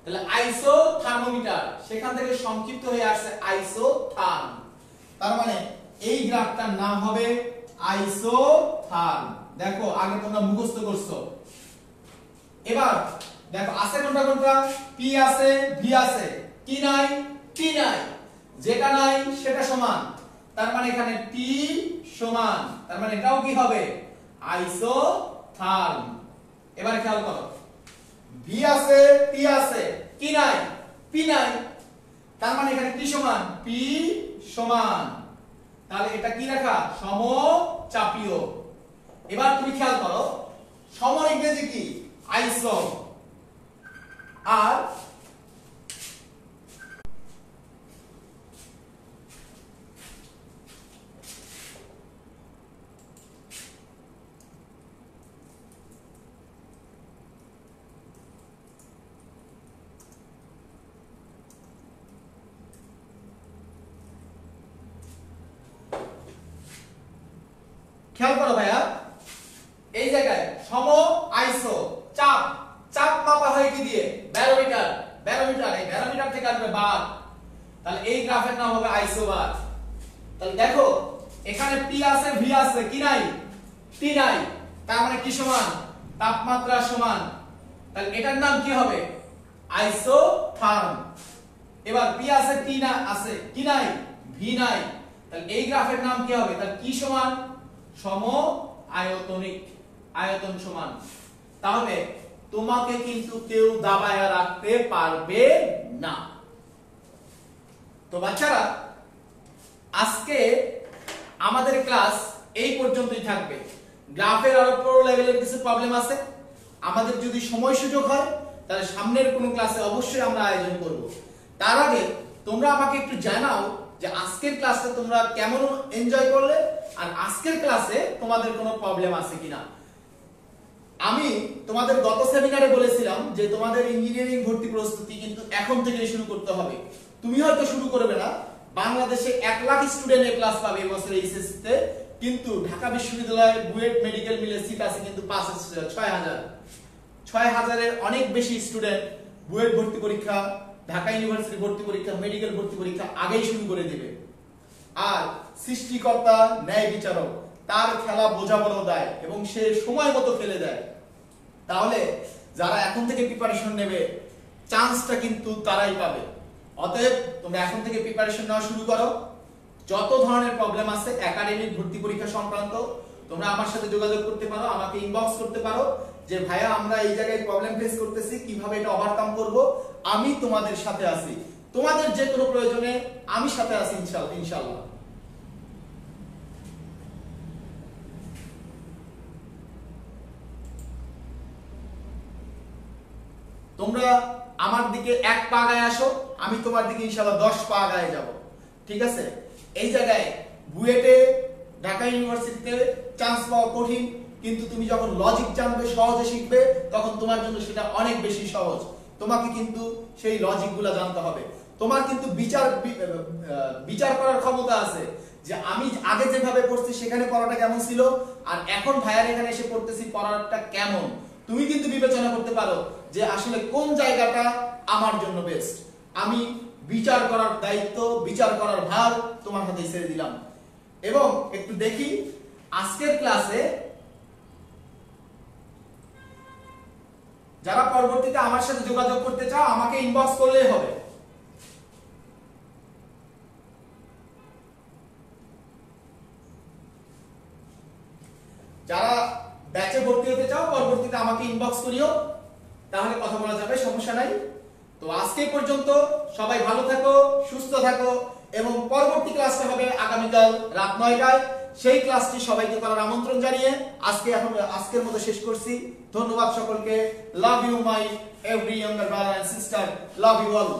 তাহলে আইসো থার্মোমিটার, সেখান থেকে সংক্ষিপ্ত হয়ে আসছে আইসোথার্ম। তার মানে এই গ্রাফটার নাম হবে আইসোথার্ম। দেখো আগে তোমরা মুখস্থ করছো। এবার দেখো আছে কোনটা কোনটা? P আছে, V আছে, কি নাই? T নাই। যেটা নাই সেটা সমান, তার মানে এখানে T সমান, তার মানে এটাও কি হবে? আইসোথার্ম। এবার খেয়াল করো, V আছে, T আছে, কি নাই? P নাই। তার মানে এখানে কি সমান? P সমান। তাহলে এটা কি লেখা? সমচাপীয়। এবার তুমি খেয়াল করো, সমর ইংরেজি কি? আইসো। আর খেয়াল করো ভাইয়া, এই জায়গায় সম আইসো চাপ, চাপ মাপা হয় কি দিয়ে? ব্যারোমিটার। ব্যারোমিটার, এই ব্যারোমিটার থেকে আসবে বার। তাহলে এই গ্রাফের নাম হবে আইসোবার। তাহলে দেখো এখানে P আছে, V আছে, কি নাই? T নাই। তার মানে কি সমান? তাপমাত্রা সমান। তাহলে এটার নাম কি হবে? আইসোথার্ম। এবার P আছে, T না আছে, কি নাই? V নাই। তাহলে এই গ্রাফের নাম কি হবে? তাহলে কি সমান? সম আয়তনিক। আয়তন সমান। তাহলে তোমাকে কিন্তু কেউ দাবায়া রাখতে পারবে না। তো বাচ্চারা, আজকে আমাদের ক্লাস এই পর্যন্তই থাকবে। গ্রাফের আরো বড় লেভেলের কিছু প্রবলেম আছে। আমাদের যদি সময় সুযোগ হয় তাহলে সামনের কোনো ক্লাসে অবশ্যই আমরা আয়োজন করব। তার আগে তোমরা আমাকে একটু জানাও যে আজকের ক্লাসটা তোমরা কেমন এনজয় করলে, আর আজকের ক্লাসে তোমাদের কোনো প্রবলেম আছে কিনা। আমি তোমাদের গত সেমিনারে বলেছিলাম যে তোমাদের ইঞ্জিনিয়ারিং ভর্তি প্রস্তুতি কিন্তু এখন থেকেই শুরু করতে হবে। তুমি হয়তো শুরু করবে না, বাংলাদেশে 1 লাখ স্টুডেন্ট এ ক্লাস পাবে এবছর এইচএসসি তে, কিন্তু ঢাকা বিশ্ববিদ্যালয়ে বুয়েট মেডিকেল মিলে সিট আছে কিন্তু 6,000 এর অনেক বেশি স্টুডেন্ট বুয়েট ভর্তি পরীক্ষা, ঢাকা ইউনিভার্সিটি ভর্তি পরীক্ষা, মেডিকেল ভর্তি পরীক্ষা আগেই শুরু করে দিবে। আর সৃষ্টিকর্তা ন্যায় বিচারক, তার খেলা বোঝা বড় দায় এবং সে সময় মতো খেলে দেয়। তাহলে যারা এখন থেকে প্রিপারেশন নেবে চান্সটা কিন্তু তারাই পাবে। অতএব তোমরা এখন থেকে প্রিপারেশন নেওয়া শুরু করো। যত ধরনের প্রবলেম আছে একাডেমিক ভর্তি পরীক্ষা সংক্রান্ত তোমরা আমার সাথে যোগাযোগ করতে পারো, আমাকে ইনবক্স করতে পারো যে ভাইয়া আমরা এই জায়গায় প্রবলেম ফেস করতেছি, কিভাবে এটা ওভারকাম করব। আমি তোমাদের সাথে আছি, তোমাদের যে কোনো প্রয়োজনে আমি সাথে আছি ইনশাআল্লাহ। তোমরা আমার দিকে 1 পা আগায় আসো, আমি তোমার দিকে ইনশাআল্লাহ 10 পা আগায় যাব। ঠিক আছে? এই জায়গায় বুয়েটে ঢাকা ইউনিভার্সিটিতে চান্স পাওয়া কঠিন, কিন্তু তুমি যখন লজিক জানবে, সহজে শিখবে, তখন তোমার জন্য সেটা অনেক বেশি সহজ। তোমাকে কিন্তু সেই লজিকগুলো জানতে হবে। তোমার কিন্তু বিচার করার ক্ষমতা আছে যে আমি আগে যেভাবে পড়ছি সেখানে পড়াটা কেমন ছিল, আর এখন ভাইয়ার এখানে এসে পড়তেছি পড়াটা কেমন। তুমি কিন্তু বিবেচনা করতে পারো যে আসলে কোন জায়গাটা আমার জন্য বেস্ট। আমি বিচার করার দায়িত্ব, বিচার করার ভার তোমার হাতে ছেড়ে দিলাম। এবং একটু দেখি আজকের ক্লাসে যারা পরবর্তীতে আমার সাথে যোগাযোগ করতে চাও আমাকে ইনবক্স করলেই হবে। যারা ব্যাচে ভর্তি হতে চাও পরবর্তীতে আমাকে ইনবক্স করিও, তাহলে কথা বলা যাবে, সমস্যা নাই। তো আজকে পর্যন্ত সবাই ভালো থাকো, সুস্থ থাকো, এবং পরবর্তী ক্লাসটা হবে আগামীকাল রাত 9টায়। সেই ক্লাসটি সবাইকে করার আমন্ত্রণ জানিয়ে আজকের মতো শেষ করছি। ধন্যবাদ সকলকে। Love you my every younger brother and sister, love you all.